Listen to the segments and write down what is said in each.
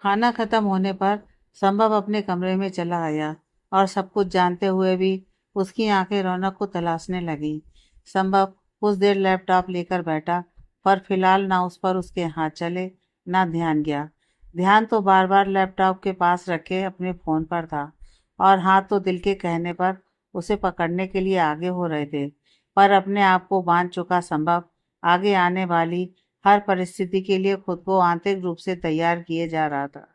खाना खत्म होने पर संभव अपने कमरे में चला आया और सब कुछ जानते हुए भी उसकी आंखें रौनक को तलाशने लगी। संभव कुछ देर लैपटॉप लेकर बैठा, पर फिलहाल ना उस पर उसके हाथ चले ना ध्यान गया। ध्यान तो बार बार लैपटॉप के पास रखे अपने फ़ोन पर था और हाथ तो दिल के कहने पर उसे पकड़ने के लिए आगे हो रहे थे। पर अपने आप को बांध चुका संभव आगे आने वाली हर परिस्थिति के लिए खुद को आंतरिक रूप से तैयार किए जा रहा था।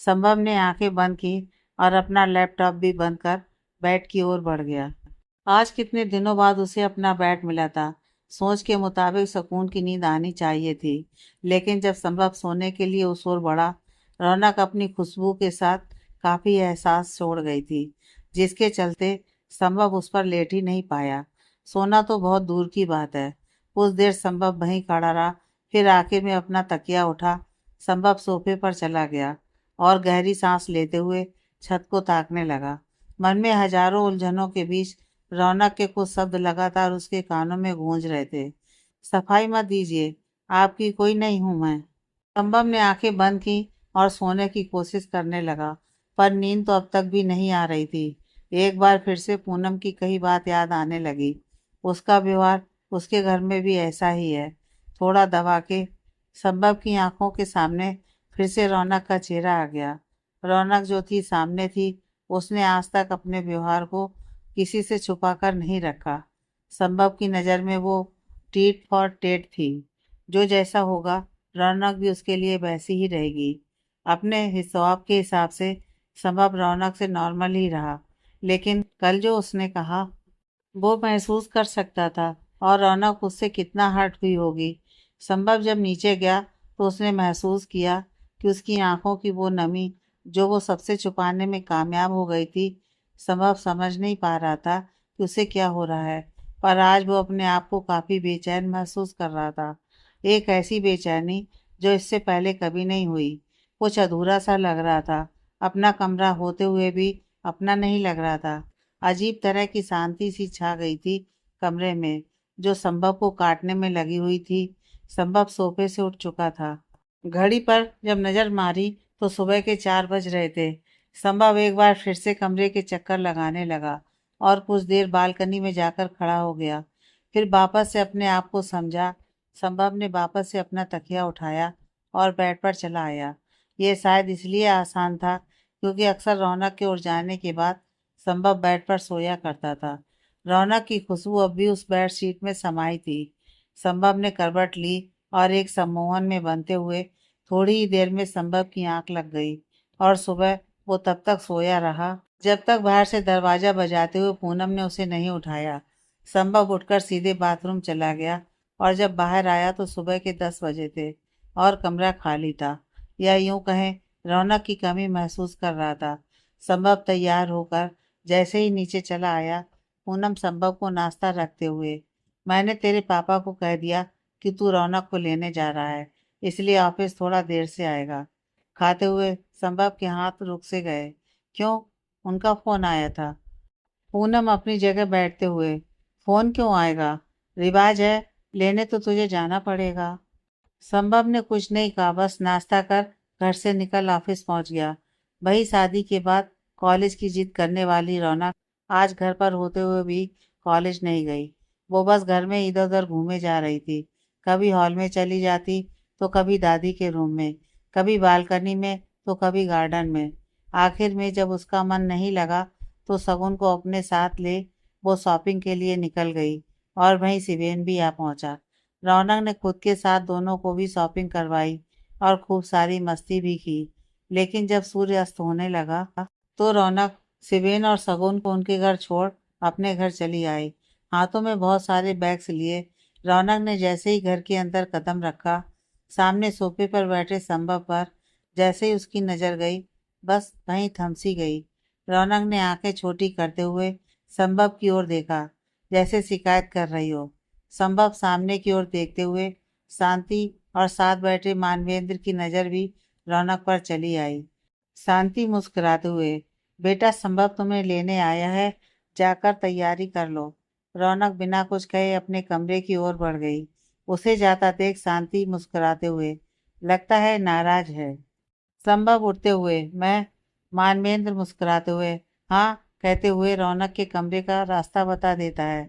संभव ने आंखें बंद की और अपना लैपटॉप भी बंद कर बेड की ओर बढ़ गया। आज कितने दिनों बाद उसे अपना बेड मिला था। सोच के मुताबिक सुकून की नींद आनी चाहिए थी, लेकिन जब संभव सोने के लिए उस ओर बढ़ा, रौनक अपनी खुशबू के साथ काफ़ी एहसास छोड़ गई थी, जिसके चलते संभव उस पर लेट ही नहीं पाया। सोना तो बहुत दूर की बात है। कुछ देर संभव वहीं खड़ा रहा, फिर आखिर में अपना तकिया उठा, संभव सोफे पर चला गया और गहरी सांस लेते हुए छत को ताकने लगा। मन में हजारों उलझनों के बीच रौनक के कुछ शब्द लगातार उसके कानों में गूंज रहे थे। सफाई मत दीजिए, आपकी कोई नहीं हूं मैं। संभव ने आंखें बंद की और सोने की कोशिश करने लगा, पर नींद तो अब तक भी नहीं आ रही थी। एक बार फिर से पूनम की कही बात याद आने लगी। उसका व्यवहार उसके घर में भी ऐसा ही है। थोड़ा दबा के संभव की आंखों के सामने फिर से रौनक का चेहरा आ गया। रौनक जो थी सामने थी, उसने आज तक अपने व्यवहार को किसी से छुपा कर नहीं रखा। संभव की नज़र में वो टीट फॉर टेट थी। जो जैसा होगा, रौनक भी उसके लिए वैसी ही रहेगी। अपने हिसाब के हिसाब से संभव रौनक से नॉर्मल ही रहा, लेकिन कल जो उसने कहा वो महसूस कर सकता था, और रौनक उससे कितना हर्ट हुई होगी। संभव जब नीचे गया तो उसने महसूस किया कि उसकी आंखों की वो नमी जो वो सबसे छुपाने में कामयाब हो गई थी। संभव समझ नहीं पा रहा था कि उसे क्या हो रहा है, पर आज वो अपने आप को काफ़ी बेचैन महसूस कर रहा था। एक ऐसी बेचैनी जो इससे पहले कभी नहीं हुई। कुछ अधूरा सा लग रहा था। अपना कमरा होते हुए भी अपना नहीं लग रहा था। अजीब तरह की शांति सी छा गई थी कमरे में, जो संभव को काटने में लगी हुई थी। संभव सोफे से उठ चुका था। घड़ी पर जब नजर मारी तो सुबह के 4 बज रहे थे। संभव एक बार फिर से कमरे के चक्कर लगाने लगा और कुछ देर बालकनी में जाकर खड़ा हो गया। फिर वापस से अपने आप को समझा। संभव ने वापस से अपना तकिया उठाया और बेड पर चला आया। ये शायद इसलिए आसान था क्योंकि अक्सर रौनक के उठ जाने के बाद संभव बेड पर सोया करता था। रौनक की खुशबू अब भी उस बेड शीट में समाई थी। संभव ने करवट ली और एक सम्मोहन में बनते हुए थोड़ी ही देर में संभव की आंख लग गई, और सुबह वो तब तक सोया रहा जब तक बाहर से दरवाजा बजाते हुए पूनम ने उसे नहीं उठाया। संभव उठकर सीधे बाथरूम चला गया और जब बाहर आया तो सुबह के 10 बजे थे और कमरा खाली था, या यूं कहें रौनक की कमी महसूस कर रहा था। संभव तैयार होकर जैसे ही नीचे चला आया, पूनम संभव को नाश्ता रखते हुए, मैंने तेरे पापा को कह दिया कि तू रौनक को लेने जा रहा है, इसलिए ऑफिस थोड़ा देर से आएगा। खाते हुए संभव के हाथ रुक से गए। क्यों? उनका फोन आया था। पूनम अपनी जगह बैठते हुए, फोन क्यों आएगा? रिवाज है, लेने तो तुझे जाना पड़ेगा। संभव ने कुछ नहीं कहा, बस नाश्ता कर घर से निकल ऑफिस पहुंच गया। वही शादी के बाद कॉलेज की जिद करने वाली रौनक आज घर पर होते हुए भी कॉलेज नहीं गई। वो बस घर में इधर उधर घूमे जा रही थी। कभी हॉल में चली जाती तो कभी दादी के रूम में, कभी बालकनी में तो कभी गार्डन में। आखिर में जब उसका मन नहीं लगा तो सगुन को अपने साथ ले वो शॉपिंग के लिए निकल गई, और वहीं शिवेन भी आ पहुंचा। रौनक ने खुद के साथ दोनों को भी शॉपिंग करवाई और खूब सारी मस्ती भी की। लेकिन जब सूर्य अस्त होने लगा तो रौनक शिवेन और सगुन को उनके घर छोड़ अपने घर चली आई। हाथों में बहुत सारे बैग्स लिए रौनक ने जैसे ही घर के अंदर कदम रखा, सामने सोफे पर बैठे संभव पर जैसे ही उसकी नज़र गई, बस वहीं थम सी गई। रौनक ने आंखें छोटी करते हुए संभव की ओर देखा, जैसे शिकायत कर रही हो। संभव सामने की ओर देखते हुए शांति और साथ बैठे मानवेंद्र की नज़र भी रौनक पर चली आई। शांति मुस्कुराते हुए, बेटा संभव तुम्हें लेने आया है, जाकर तैयारी कर लो। रौनक बिना कुछ कहे अपने कमरे की ओर बढ़ गई। उसे जाता देख शांति मुस्कुराते हुए, लगता है नाराज है। संभव उठते हुए, मैं। मानवेंद्र मुस्कुराते हुए, हाँ कहते हुए रौनक के कमरे का रास्ता बता देता है।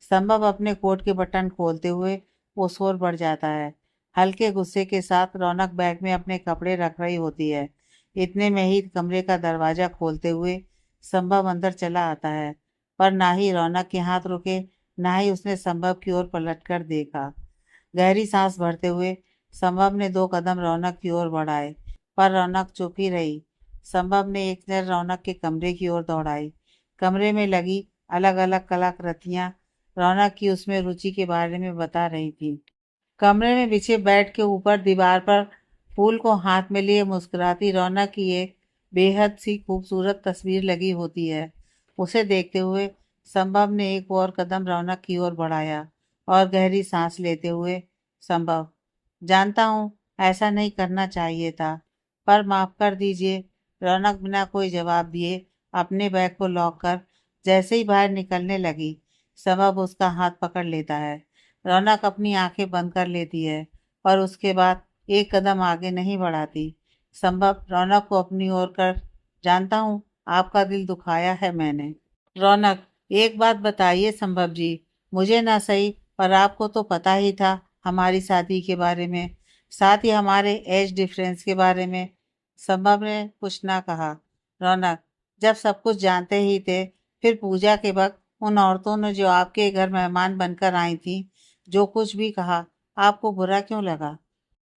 संभव अपने कोट के बटन खोलते हुए उस ओर बढ़ जाता है। हल्के गुस्से के साथ रौनक बैग में अपने कपड़े रख रही होती है। इतने में ही कमरे का दरवाजा खोलते हुए संभव अंदर चला आता है, पर ना ही रौनक के हाथ रुके, ना ही उसने संभव की ओर पलटकर देखा। गहरी सांस भरते हुए संभव ने 2 कदम रौनक की ओर बढ़ाए, पर रौनक चुप ही रही। संभव ने एक नज़र रौनक के कमरे की ओर दौड़ाई। कमरे में लगी अलग अलग कलाकृतियां रौनक की उसमें रुचि के बारे में बता रही थी। कमरे में बिछे बेड के ऊपर दीवार पर फूल को हाथ में लिए मुस्कुराती रौनक की एक बेहद सी खूबसूरत तस्वीर लगी होती है। उसे देखते हुए संभव ने एक और कदम रौनक की ओर बढ़ाया और गहरी सांस लेते हुए, संभव, जानता हूँ ऐसा नहीं करना चाहिए था, पर माफ कर दीजिए। रौनक बिना कोई जवाब दिए अपने बैग को लॉक कर जैसे ही बाहर निकलने लगी, संभव उसका हाथ पकड़ लेता है। रौनक अपनी आंखें बंद कर लेती है और उसके बाद एक कदम आगे नहीं बढ़ाती। संभव रौनक को अपनी ओर कर, जानता हूँ आपका दिल दुखाया है मैंने। रौनक, एक बात बताइए संभव जी, मुझे ना सही पर आपको तो पता ही था हमारी शादी के बारे में, साथ ही हमारे एज डिफरेंस के बारे में। संभव ने कुछ ना कहा। रौनक, जब सब कुछ जानते ही थे, फिर पूजा के वक्त उन औरतों ने जो आपके घर मेहमान बनकर आई थी, जो कुछ भी कहा, आपको बुरा क्यों लगा?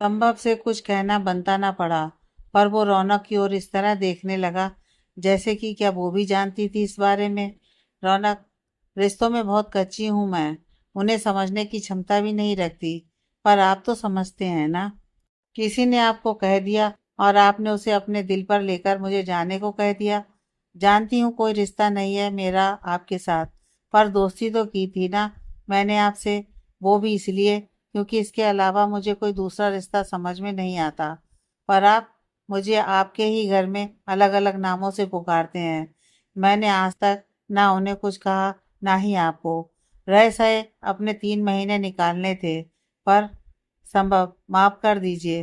संभव से कुछ कहना बनता ना पड़ा, पर वो रौनक की ओर इस तरह देखने लगा जैसे कि क्या वो भी जानती थी इस बारे में। रौनक, रिश्तों में बहुत कच्ची हूँ मैं, उन्हें समझने की क्षमता भी नहीं रखती, पर आप तो समझते हैं ना। किसी ने आपको कह दिया और आपने उसे अपने दिल पर लेकर मुझे जाने को कह दिया। जानती हूँ कोई रिश्ता नहीं है मेरा आपके साथ, पर दोस्ती तो की थी ना मैंने आपसे, वो भी इसलिए क्योंकि इसके अलावा मुझे कोई दूसरा रिश्ता समझ में नहीं आता। पर आप मुझे आपके ही घर में अलग अलग नामों से पुकारते हैं। मैंने आज तक ना उन्हें कुछ कहा, ना ही आपको। रह सहे अपने 3 महीने निकालने थे, पर संभव, माफ कर दीजिए।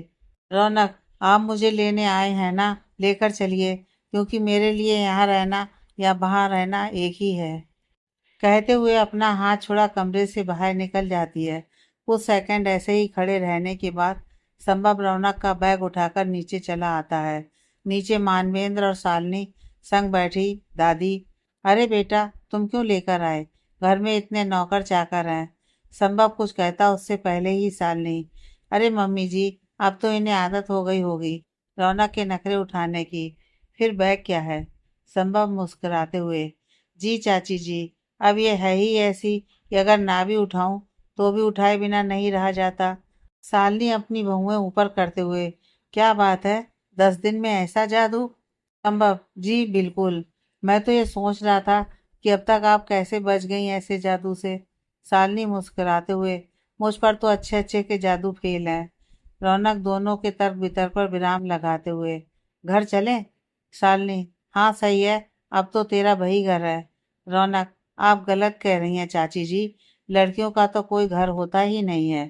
रौनक, आप मुझे लेने आए हैं ना, लेकर चलिए, क्योंकि मेरे लिए यहाँ रहना या वहाँ रहना एक ही है। कहते हुए अपना हाथ छुड़ा कमरे से बाहर निकल जाती है। कुछ सेकंड ऐसे ही खड़े रहने के बाद संभव रौनक का बैग उठाकर नीचे चला आता है। नीचे मानवेंद्र और शालिनी संग बैठी दादी, अरे बेटा तुम क्यों लेकर आए, घर में इतने नौकर चाकर हैं। संभव कुछ कहता उससे पहले ही शालिनी, अरे मम्मी जी, अब तो इन्हें आदत हो गई होगी रौनक के नखरे उठाने की, फिर बैग क्या है। संभव मुस्कुराते हुए, जी चाची जी, अब ये है ही ऐसी कि अगर ना भी उठाऊं तो भी उठाए बिना नहीं रहा जाता। शालिनी अपनी बहुएं ऊपर करते हुए, क्या बात है, 10 दिन में ऐसा जादू? संभव, जी बिल्कुल। मैं तो ये सोच रहा था कि अब तक आप कैसे बच गई ऐसे जादू से। शालिनी मुस्कुराते हुए, मुझ पर तो अच्छे अच्छे के जादू फेल हैं। रौनक दोनों के तर्क वितर्क पर विराम लगाते हुए, घर चलें? शालिनी, हाँ सही है, अब तो तेरा वही घर है। रौनक, आप गलत कह रही हैं चाची जी, लड़कियों का तो कोई घर होता ही नहीं है,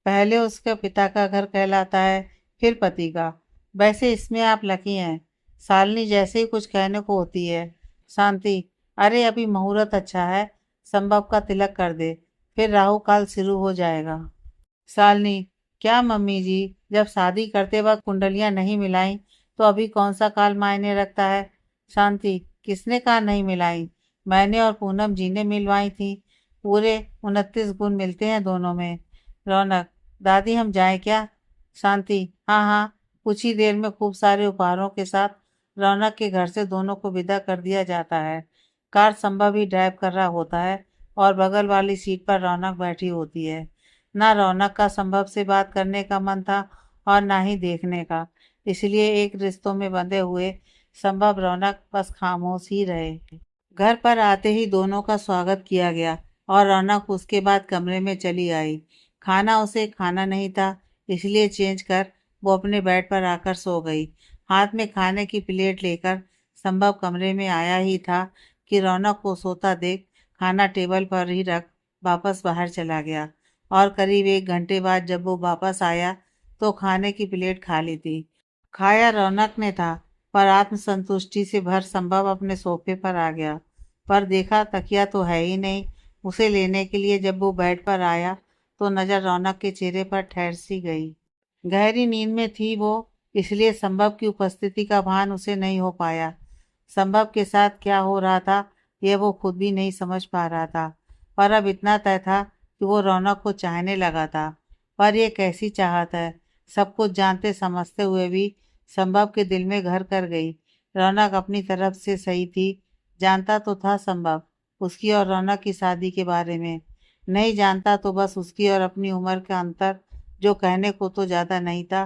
पहले उसके पिता का घर कहलाता है, फिर पति का। वैसे इसमें आप लकी हैं। शालिनी जैसे ही कुछ कहने को होती है, शांति, अरे अभी मुहूर्त अच्छा है, संभव का तिलक कर दे, फिर राहु काल शुरू हो जाएगा। शालिनी, क्या मम्मी जी, जब शादी करते वक्त कुंडलियां नहीं मिलाई तो अभी कौन सा काल मायने रखता है। शांति, किसने कहा नहीं मिलाई, मैंने और पूनम जी ने मिलवाई थी, पूरे 29 गुण मिलते हैं दोनों में। रौनक, दादी हम जाएं क्या? शांति, हाँ हाँ। कुछ ही देर में खूब सारे उपहारों के साथ रौनक के घर से दोनों को विदा कर दिया जाता है। कार संभव ही ड्राइव कर रहा होता है और बगल वाली सीट पर रौनक बैठी होती है। ना रौनक का संभव से बात करने का मन था और ना ही देखने का, इसलिए एक रिश्तों में बंधे हुए संभव रौनक बस खामोश ही रहे। घर पर आते ही दोनों का स्वागत किया गया और रौनक उसके बाद कमरे में चली आई। खाना उसे खाना नहीं था, इसलिए चेंज कर वो अपने बेड पर आकर सो गई। हाथ में खाने की प्लेट लेकर संभव कमरे में आया ही था कि रौनक को सोता देख खाना टेबल पर ही रख वापस बाहर चला गया, और करीब 1 घंटे बाद जब वो वापस आया तो खाने की प्लेट खाली थी। खाया रौनक ने था, पर आत्मसंतुष्टि से भर संभव अपने सोफे पर आ गया। पर देखा तकिया तो है ही नहीं। उसे लेने के लिए जब वो बेड पर आया तो नजर रौनक के चेहरे पर ठहर सी गई। गहरी नींद में थी वो, इसलिए संभव की उपस्थिति का भान उसे नहीं हो पाया। संभव के साथ क्या हो रहा था यह वो खुद भी नहीं समझ पा रहा था। पर अब इतना तय था कि वो रौनक को चाहने लगा था। पर यह कैसी चाहत है, सब कुछ जानते समझते हुए भी संभव के दिल में घर कर गई। रौनक अपनी तरफ से सही थी। जानता तो था संभव उसकी और रौनक की शादी के बारे में। नहीं जानता तो बस उसकी और अपनी उम्र का अंतर, जो कहने को तो ज़्यादा नहीं था,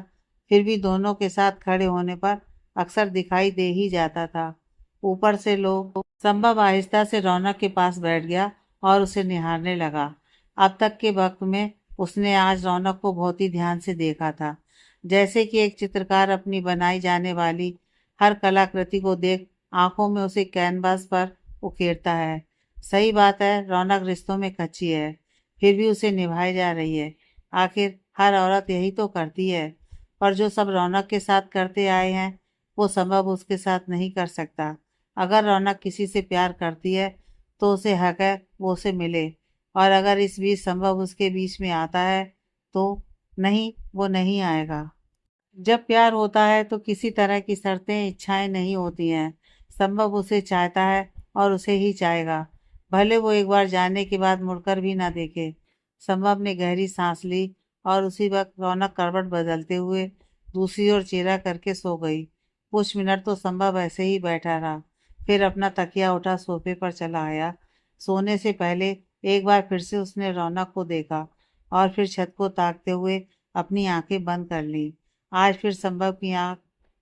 फिर भी दोनों के साथ खड़े होने पर अक्सर दिखाई दे ही जाता था। ऊपर से लोग। संभव आहिस्ता से रौनक के पास बैठ गया और उसे निहारने लगा। अब तक के वक्त में उसने आज रौनक को बहुत ही ध्यान से देखा था, जैसे कि एक चित्रकार अपनी बनाई जाने वाली हर कलाकृति को देख आंखों में उसे कैनवास पर उकेरता है। सही बात है, रौनक रिश्तों में कच्ची है, फिर भी उसे निभाई जा रही है। आखिर हर औरत यही तो करती है। पर जो सब रौनक के साथ करते आए हैं वो संभव उसके साथ नहीं कर सकता। अगर रौनक किसी से प्यार करती है तो उसे हक है वो उसे मिले। और अगर इस बीच संभव उसके बीच में आता है तो नहीं, वो नहीं आएगा। जब प्यार होता है तो किसी तरह की शर्तें इच्छाएं नहीं होती हैं। संभव उसे चाहता है और उसे ही चाहेगा, भले वो एक बार जाने के बाद मुड़कर भी ना देखे। संभव ने गहरी सांस ली और उसी वक्त रौनक करवट बदलते हुए दूसरी ओर चेहरा करके सो गई। कुछ मिनट तो संभव ऐसे ही बैठा रहा, फिर अपना तकिया उठा सोफे पर चला आया। सोने से पहले एक बार फिर से उसने रौनक को देखा और फिर छत को ताकते हुए अपनी आंखें बंद कर ली। आज फिर संभव की आंख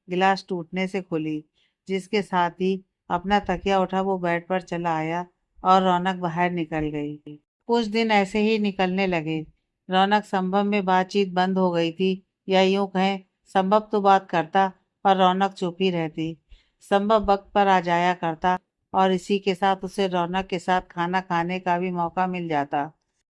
गिलास टूटने से खुली, जिसके साथ ही अपना तकिया उठा वो बेड पर चला आया और रौनक बाहर निकल गई। कुछ दिन ऐसे ही निकलने लगे। रौनक संभव में बातचीत बंद हो गई थी, या यूं कहें संभव तो बात करता पर रौनक चुप ही रहती। संभव वक्त पर आ जाया करता और इसी के साथ उसे रौनक के साथ खाना खाने का भी मौका मिल जाता।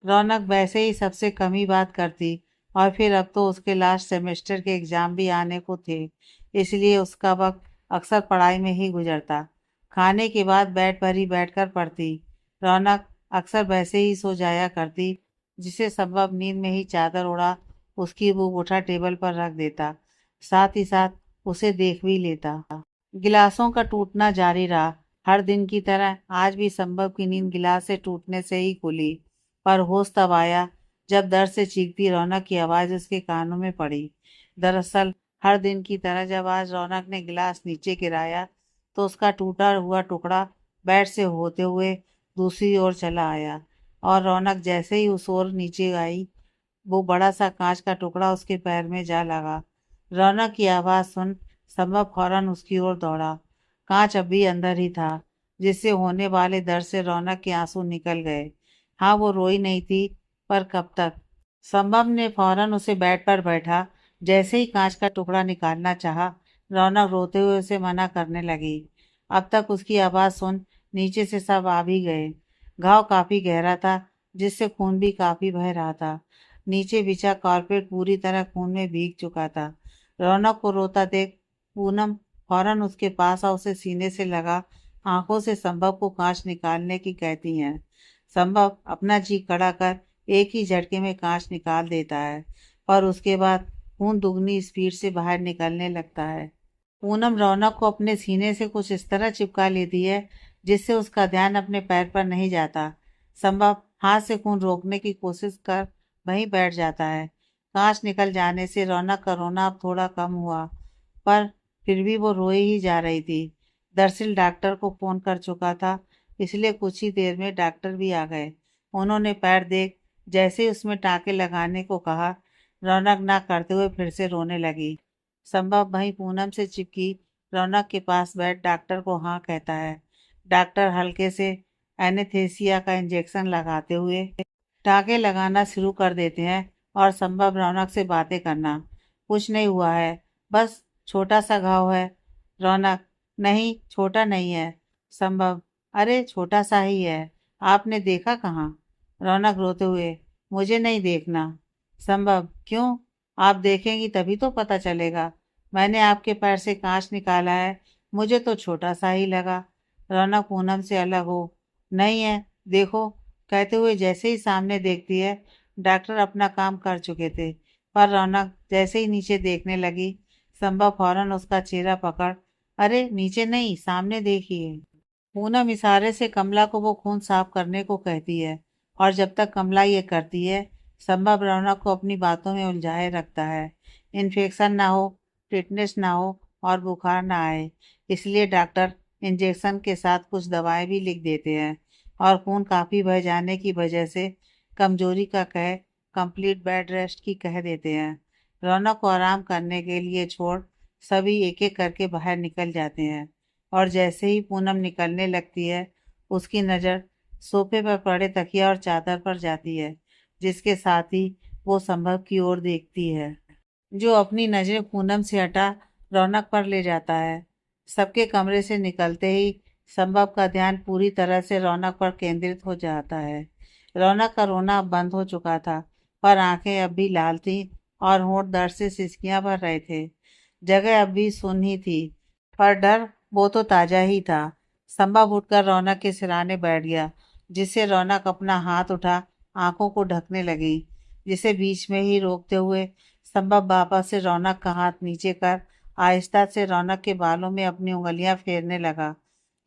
रौनक वैसे ही सबसे कम ही बात करती, और फिर अब तो उसके लास्ट सेमेस्टर के एग्ज़ाम भी आने को थे, इसलिए उसका वक्त अक्सर पढ़ाई में ही गुजरता। खाने के बाद बेड पर ही बैठकर पढ़ती। रौनक अक्सर वैसे ही सो जाया करती, जिसे संभव नींद में ही चादर ओढ़ा उसकी बुक उठा टेबल पर रख देता, साथ ही साथ उसे देख भी लेता। गिलासों का टूटना जारी रहा। हर दिन की तरह आज भी संभव की नींद गिलास से टूटने से ही खुली। पर होश तब आया जब दर्द से चीखती रौनक की आवाज़ उसके कानों में पड़ी। दरअसल हर दिन की तरह जब आज रौनक ने गिलास नीचे गिराया तो उसका टूटा हुआ टुकड़ा बेड से होते हुए दूसरी ओर चला आया, और रौनक जैसे ही उस ओर नीचे आई वो बड़ा सा कांच का टुकड़ा उसके पैर में जा लगा। रौनक की आवाज़ सुन संभव फौरन उसकी ओर दौड़ा। कांच अभी अंदर ही था, जिससे होने वाले दर्द से रौनक के आंसू निकल गए। हाँ, वो रोई नहीं थी, पर कब तक। संभव ने फौरन उसे बेड पर बैठा। जैसे ही कांच का टुकड़ा निकालना चाहा, रौनक रोते हुए उसे मना करने लगी। अब तक उसकी आवाज़ सुन नीचे से सब आ भी गए। घाव काफ़ी गहरा था, जिससे खून भी काफ़ी बह रहा था। नीचे बिछा कारपेट पूरी तरह खून में भीग चुका था। रौनक को रोता देख पूनम फौरन उसके पास आ उसे सीने से लगा आंखों से संभव को कांच निकालने की कहती हैं। संभव अपना जी खड़ा कर एक ही झटके में कांच निकाल देता है, पर उसके बाद खून दुगनी स्पीड से बाहर निकलने लगता है। पूनम रौनक को अपने सीने से कुछ इस तरह चिपका लेती है जिससे उसका ध्यान अपने पैर पर नहीं जाता। संभव हाथ से खून रोकने की कोशिश कर वहीं बैठ जाता है। कांच निकल जाने से रौनक का रोना अब थोड़ा कम हुआ, पर फिर भी वो रोई ही जा रही थी। दरअसल डॉक्टर को फ़ोन कर चुका था, इसलिए कुछ ही देर में डॉक्टर भी आ गए। उन्होंने पैर देख जैसे ही उसमें टाँके लगाने को कहा, रौनक ना करते हुए फिर से रोने लगी। संभव वहीं पूनम से चिपकी रौनक के पास बैठ डॉक्टर को हाँ कहता है। डॉक्टर हल्के से एनेस्थीसिया का इंजेक्शन लगाते हुए टाँके लगाना शुरू कर देते हैं, और संभव रौनक से बातें करना। कुछ नहीं हुआ है, बस छोटा सा घाव है। रौनक, नहीं छोटा नहीं है। संभव, अरे छोटा सा ही है, आपने देखा कहाँ? रौनक रोते हुए, मुझे नहीं देखना। संभव, क्यों? आप देखेंगी तभी तो पता चलेगा। मैंने आपके पैर से कांच निकाला है, मुझे तो छोटा सा ही लगा। रौनक पूनम से अलग हो, नहीं है, देखो, कहते हुए जैसे ही सामने देखती है, डॉक्टर अपना काम कर चुके थे। पर रौनक जैसे ही नीचे देखने लगी, संभव फौरन उसका चेहरा पकड़, अरे नीचे नहीं, सामने देखिए। पूनम इशारे से कमला को वो खून साफ करने को कहती है, और जब तक कमला ये करती है, संभव रौनक को अपनी बातों में उलझाए रखता है। इन्फेक्शन ना हो, टिटनेस ना हो और बुखार ना आए, इसलिए डॉक्टर इंजेक्शन के साथ कुछ दवाएं भी लिख देते हैं, और खून काफ़ी बह जाने की वजह से कमजोरी का कह कंप्लीट बेड रेस्ट की कह देते हैं। रौनक को आराम करने के लिए छोड़ सभी एक एक करके बाहर निकल जाते हैं, और जैसे ही पूनम निकलने लगती है, उसकी नज़र सोफे पर पड़े तकिया और चादर पर जाती है, जिसके साथ ही वो संभव की ओर देखती है, जो अपनी नज़रें पूनम से हटा रौनक पर ले जाता है। सबके कमरे से निकलते ही संभव का ध्यान पूरी तरह से रौनक पर केंद्रित हो जाता है। रौनक का रोना अब बंद हो चुका था, पर आंखें अब भी लाल थी और होंठ दर्द से सिसकियां भर रहे थे। जगह अब भी सुन ही थी, पर डर वो तो ताजा ही था। संभव उठकर रौनक के सिरहाने बैठ गया, जिससे रौनक अपना हाथ उठा आंखों को ढकने लगी, जिसे बीच में ही रोकते हुए संभव वापस से रौनक का हाथ नीचे कर आहिस्ता से रौनक के बालों में अपनी उंगलियां फेरने लगा।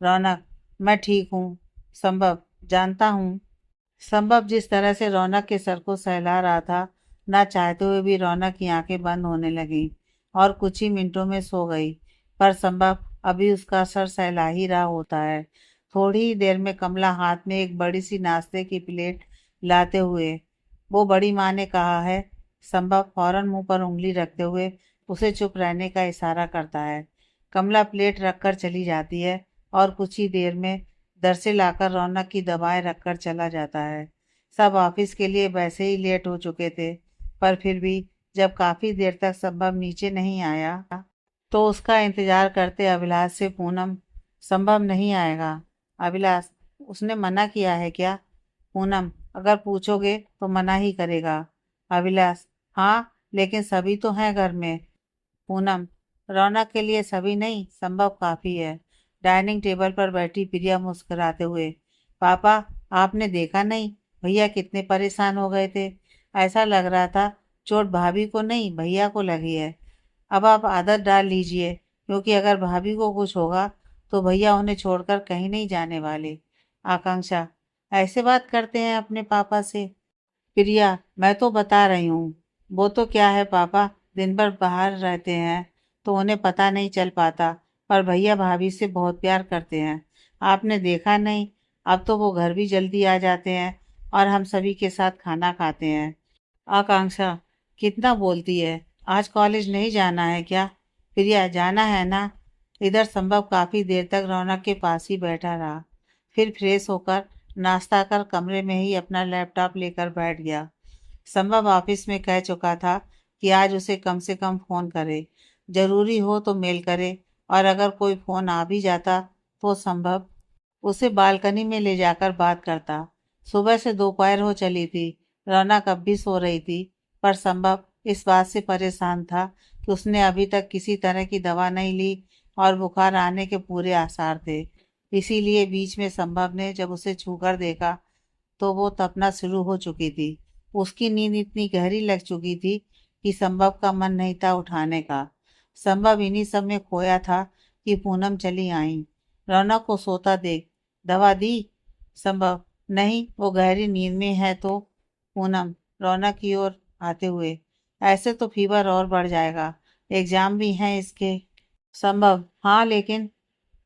रौनक, मैं ठीक हूँ, संभव, जानता हूँ। संभव जिस तरह से रौनक के सर को सहला रहा था, ना चाहते हुए भी रौनक की आंखें बंद होने लगी और कुछ ही मिनटों में सो गई। पर संभव अभी उसका सर सहला ही रहा होता है। थोड़ी ही देर में कमला हाथ में एक बड़ी सी नाश्ते की प्लेट लाते हुए, वो बड़ी माँ ने कहा है, संभव फौरन मुंह पर उंगली रखते हुए उसे चुप रहने का इशारा करता है। कमला प्लेट रखकर चली जाती है और कुछ ही देर में दरसे लाकर रौनक की दवाएं रखकर चला जाता है। सब ऑफिस के लिए वैसे ही लेट हो चुके थे, पर फिर भी जब काफी देर तक संभव नीचे नहीं आया, तो उसका इंतजार करते अभिलाष से पूनम, संभव नहीं आएगा। अभिलाष, उसने मना किया है क्या? पूनम, अगर पूछोगे तो मना ही करेगा। अभिलाष, हाँ, लेकिन सभी तो हैं घर में। पूनम, रौनक के लिए सभी नहीं, संभव काफी है। डाइनिंग टेबल पर बैठी प्रिया मुस्कुराते हुए, पापा, आपने देखा नहीं, भैया कितने परेशान हो गए थे। ऐसा लग रहा था चोट भाभी को नहीं, भैया को लगी है। अब आप आदत डाल लीजिए, क्योंकि अगर भाभी को कुछ होगा तो भैया उन्हें छोड़कर कहीं नहीं जाने वाले। आकांक्षा, ऐसे बात करते हैं अपने पापा से? प्रिया, मैं तो बता रही हूँ। वो तो क्या है पापा, दिन भर बाहर रहते हैं तो उन्हें पता नहीं चल पाता, पर भैया भाभी से बहुत प्यार करते हैं। आपने देखा नहीं, अब तो वो घर भी जल्दी आ जाते हैं और हम सभी के साथ खाना खाते हैं। आकांक्षा, कितना बोलती है, आज कॉलेज नहीं जाना है क्या? प्रिया, जाना है ना। इधर संभव काफी देर तक रौनक के पास ही बैठा रहा, फिर फ्रेश होकर नाश्ता कर कमरे में ही अपना लैपटॉप लेकर बैठ गया। संभव ऑफिस में कह चुका था कि आज उसे कम से कम फ़ोन करे, ज़रूरी हो तो मेल करे, और अगर कोई फ़ोन आ भी जाता तो संभव उसे बालकनी में ले जाकर बात करता। सुबह से दोपहर हो चली थी, रौनक अब भी सो रही थी, पर संभव इस बात से परेशान था कि उसने अभी तक किसी तरह की दवा नहीं ली और बुखार आने के पूरे आसार थे। इसीलिए बीच में संभव ने जब उसे छूकर देखा, तो वो तपना शुरू हो चुकी थी। उसकी नींद इतनी गहरी लग चुकी थी कि संभव का मन नहीं था उठाने का। संभव इन्हीं सब में खोया था कि पूनम चली आई। रौनक को सोता देख, दवा दी? संभव, नहीं, वो गहरी नींद में है। तो पूनम रौनक की ओर आते हुए, ऐसे तो फीवर और बढ़ जाएगा, एग्जाम भी हैं इसके। संभव, हाँ, लेकिन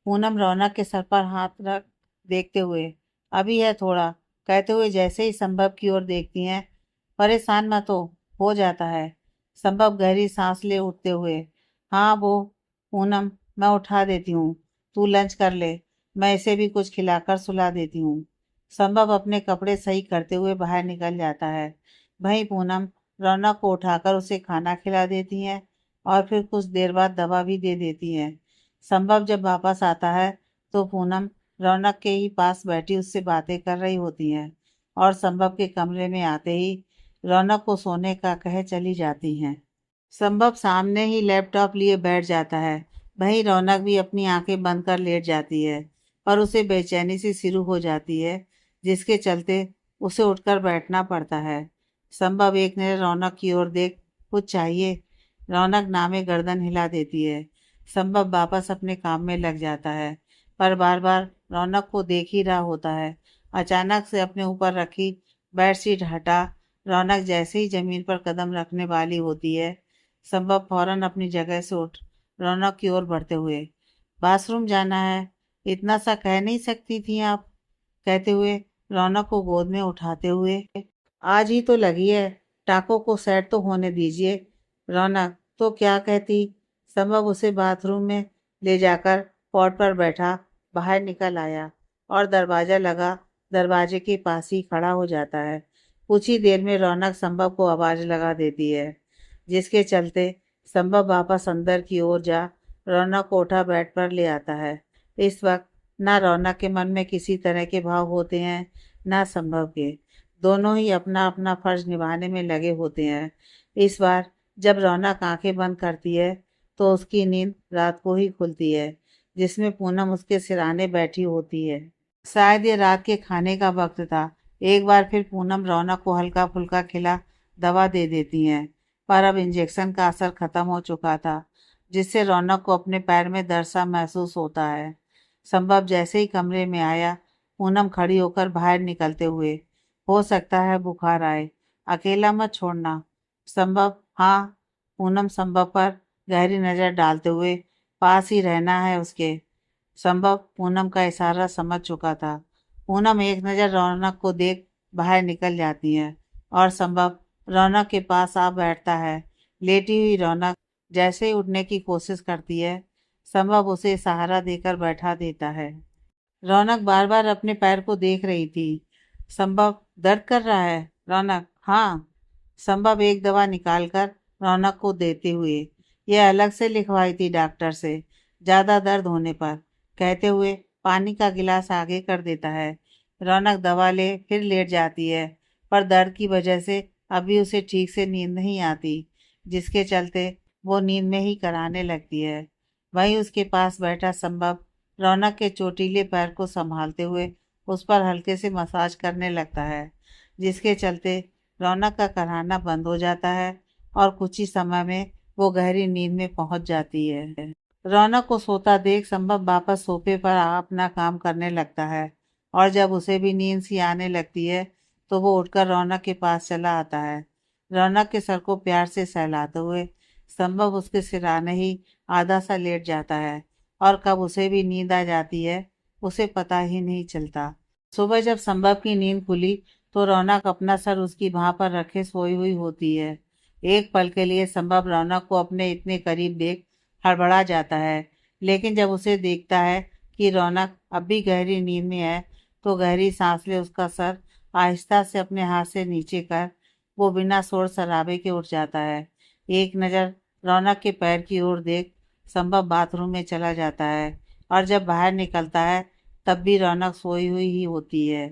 पूनम रौनक के सर पर हाथ रख देखते हुए, अभी है थोड़ा, कहते हुए जैसे ही संभव की ओर देखती हैं, परेशान मत हो जाता है। संभव गहरी सांस ले उठते हुए, हाँ वो, पूनम, मैं उठा देती हूँ, तू लंच कर ले, मैं इसे भी कुछ खिलाकर सुला देती हूँ। संभव अपने कपड़े सही करते हुए बाहर निकल जाता है। वहीं पूनम रौनक को उठाकर उसे खाना खिला देती हैं और फिर कुछ देर बाद दवा भी दे देती हैं। संभव जब वापस आता है, तो पूनम रौनक के ही पास बैठी उससे बातें कर रही होती हैं, और संभव के कमरे में आते ही रौनक को सोने का कह चली जाती हैं। संभव सामने ही लैपटॉप लिए बैठ जाता है। वहीं रौनक भी अपनी आंखें बंद कर लेट जाती है, पर उसे बेचैनी सी शुरू हो जाती है, जिसके चलते उसे उठकर बैठना पड़ता है। संभव एक नज़र रौनक की ओर देख, कुछ चाहिए? रौनक नामे गर्दन हिला देती है। संभव वापस अपने काम में लग जाता है, पर बार बार रौनक को देख ही रहा होता है। अचानक से अपने ऊपर रखी बेडशीट हटा रौनक जैसे ही जमीन पर कदम रखने वाली होती है, संभव फौरन अपनी जगह से उठ रौनक की ओर बढ़ते हुए, बाथरूम जाना है, इतना सा कह नहीं सकती थी आप? कहते हुए रौनक को गोद में उठाते हुए, आज ही तो लगी है, टाकों को सेट तो होने दीजिए। रौनक तो क्या कहती? संभव उसे बाथरूम में ले जाकर पॉट पर बैठा बाहर निकल आया और दरवाजे के पास ही खड़ा हो जाता है। कुछ ही देर में रौनक संभव को आवाज लगा देती है, जिसके चलते संभव वापस अंदर की ओर जा रौनक को उठा बेड पर ले आता है। इस वक्त ना रौनक के मन में किसी तरह के भाव होते हैं, ना संभव के। दोनों ही अपना अपना फर्ज निभाने में लगे होते हैं। इस बार जब रौनक आंखें बंद करती है तो उसकी नींद रात को ही खुलती है, जिसमें पूनम उसके सिरहाने बैठी होती है। शायद ये रात के खाने का वक्त था। एक बार फिर पूनम रौनक को हल्का फुल्का खिला दवा दे देती हैं, पर अब इंजेक्शन का असर खत्म हो चुका था, जिससे रौनक को अपने पैर में दर्द सा महसूस होता है। संभव जैसे ही कमरे में आया, पूनम खड़ी होकर बाहर निकलते हुए, हो सकता है बुखार आए, अकेला मत छोड़ना। संभव, हाँ। पूनम संभव पर गहरी नजर डालते हुए, पास ही रहना है उसके। संभव पूनम का इशारा समझ चुका था। पूनम एक नज़र रौनक को देख बाहर निकल जाती है और संभव रौनक के पास आ बैठता है। लेटी हुई रौनक जैसे ही उठने की कोशिश करती है, संभव उसे सहारा देकर बैठा देता है। रौनक बार बार अपने पैर को देख रही थी। संभव, दर्द कर रहा है? रौनक, हाँ। संभव एक दवा निकालकर रौनक को देते हुए, यह अलग से लिखवाई थी डॉक्टर से, ज़्यादा दर्द होने पर, कहते हुए पानी का गिलास आगे कर देता है। रौनक दवा ले फिर लेट जाती है, पर दर्द की वजह से अभी उसे ठीक से नींद नहीं आती, जिसके चलते वो नींद में ही कराने लगती है। वहीं उसके पास बैठा संभव रौनक के चोटीले पैर को संभालते हुए उस पर हल्के से मसाज करने लगता है, जिसके चलते रौनक का कराहना बंद हो जाता है और कुछ ही समय में वो गहरी नींद में पहुंच जाती है। रौनक को सोता देख संभव वापस सोफे पर अपना काम करने लगता है और जब उसे भी नींद सी आने लगती है तो वो उठकर रौनक के पास चला आता है। रौनक के सर को प्यार से सहलाते हुए संभव उसके सिरहाने ही आधा सा लेट जाता है और कब उसे भी नींद आ जाती है उसे पता ही नहीं चलता। सुबह जब संभव की नींद खुली तो रौनक अपना सर उसकी बाह पर रखे सोई हुई होती है। एक पल के लिए संभव रौनक को अपने इतने करीब देख हड़बड़ा जाता है, लेकिन जब उसे देखता है कि रौनक अब भी गहरी नींद में है तो गहरी सांस ले उसका सर आहिस्ता से अपने हाथ से नीचे कर वो बिना शोर शराबे के उठ जाता है। एक नज़र रौनक के पैर की ओर देख संभव बाथरूम में चला जाता है और जब बाहर निकलता है तब भी रौनक सोई हुई ही होती है।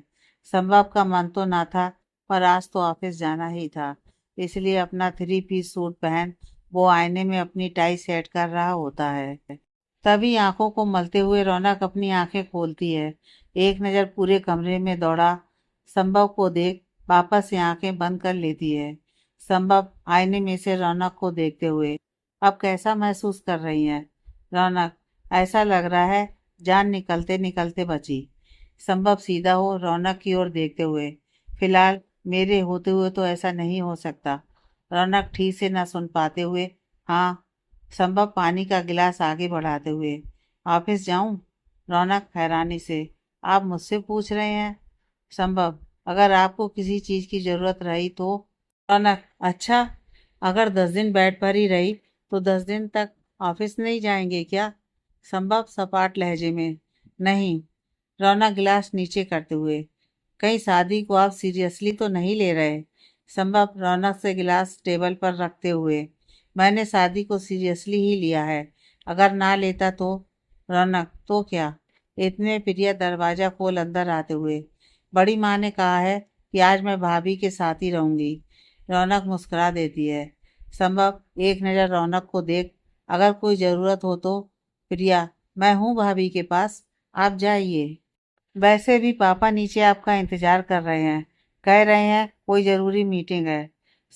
संभव का मन तो ना था, पर आज तो ऑफिस जाना ही था, इसलिए अपना 3 पीस सूट पहन वो आईने में अपनी टाई सेट कर रहा होता है। तभी आंखों को मलते हुए रौनक अपनी आंखें खोलती है। एक नज़र पूरे कमरे में दौड़ा संभव को देख वापस से आंखें बंद कर लेती है। संभव आईने में से रौनक को देखते हुए, अब कैसा महसूस कर रही हैं? रौनक, ऐसा लग रहा है जान निकलते निकलते बची। संभव सीधा हो रौनक की ओर देखते हुए, फिलहाल मेरे होते हुए तो ऐसा नहीं हो सकता। रौनक ठीक से न सुन पाते हुए, हाँ। संभव पानी का गिलास आगे बढ़ाते हुए, ऑफिस जाऊं? रौनक हैरानी से, आप मुझसे पूछ रहे हैं? संभव, अगर आपको किसी चीज़ की ज़रूरत रही तो? रौनक, अच्छा, अगर 10 दिन बेड पर ही रही तो 10 दिन तक ऑफिस नहीं जाएंगे क्या? संभव सपाट लहजे में, नहीं। रौनक गिलास नीचे करते हुए, कहीं शादी को आप सीरियसली तो नहीं ले रहे? संभव रौनक से गिलास टेबल पर रखते हुए, मैंने शादी को सीरियसली ही लिया है, अगर ना लेता तो? रौनक, तो क्या? इतने प्रिया दरवाजा खोल अंदर आते हुए, बड़ी माँ ने कहा है कि आज मैं भाभी के साथ ही रहूंगी। रौनक मुस्कुरा देती है, संभव एक नज़र रौनक को देख, अगर कोई ज़रूरत हो तो। प्रिया, मैं हूँ भाभी के पास, आप जाइए। वैसे भी पापा नीचे आपका इंतजार कर रहे हैं, कह रहे हैं कोई ज़रूरी मीटिंग है।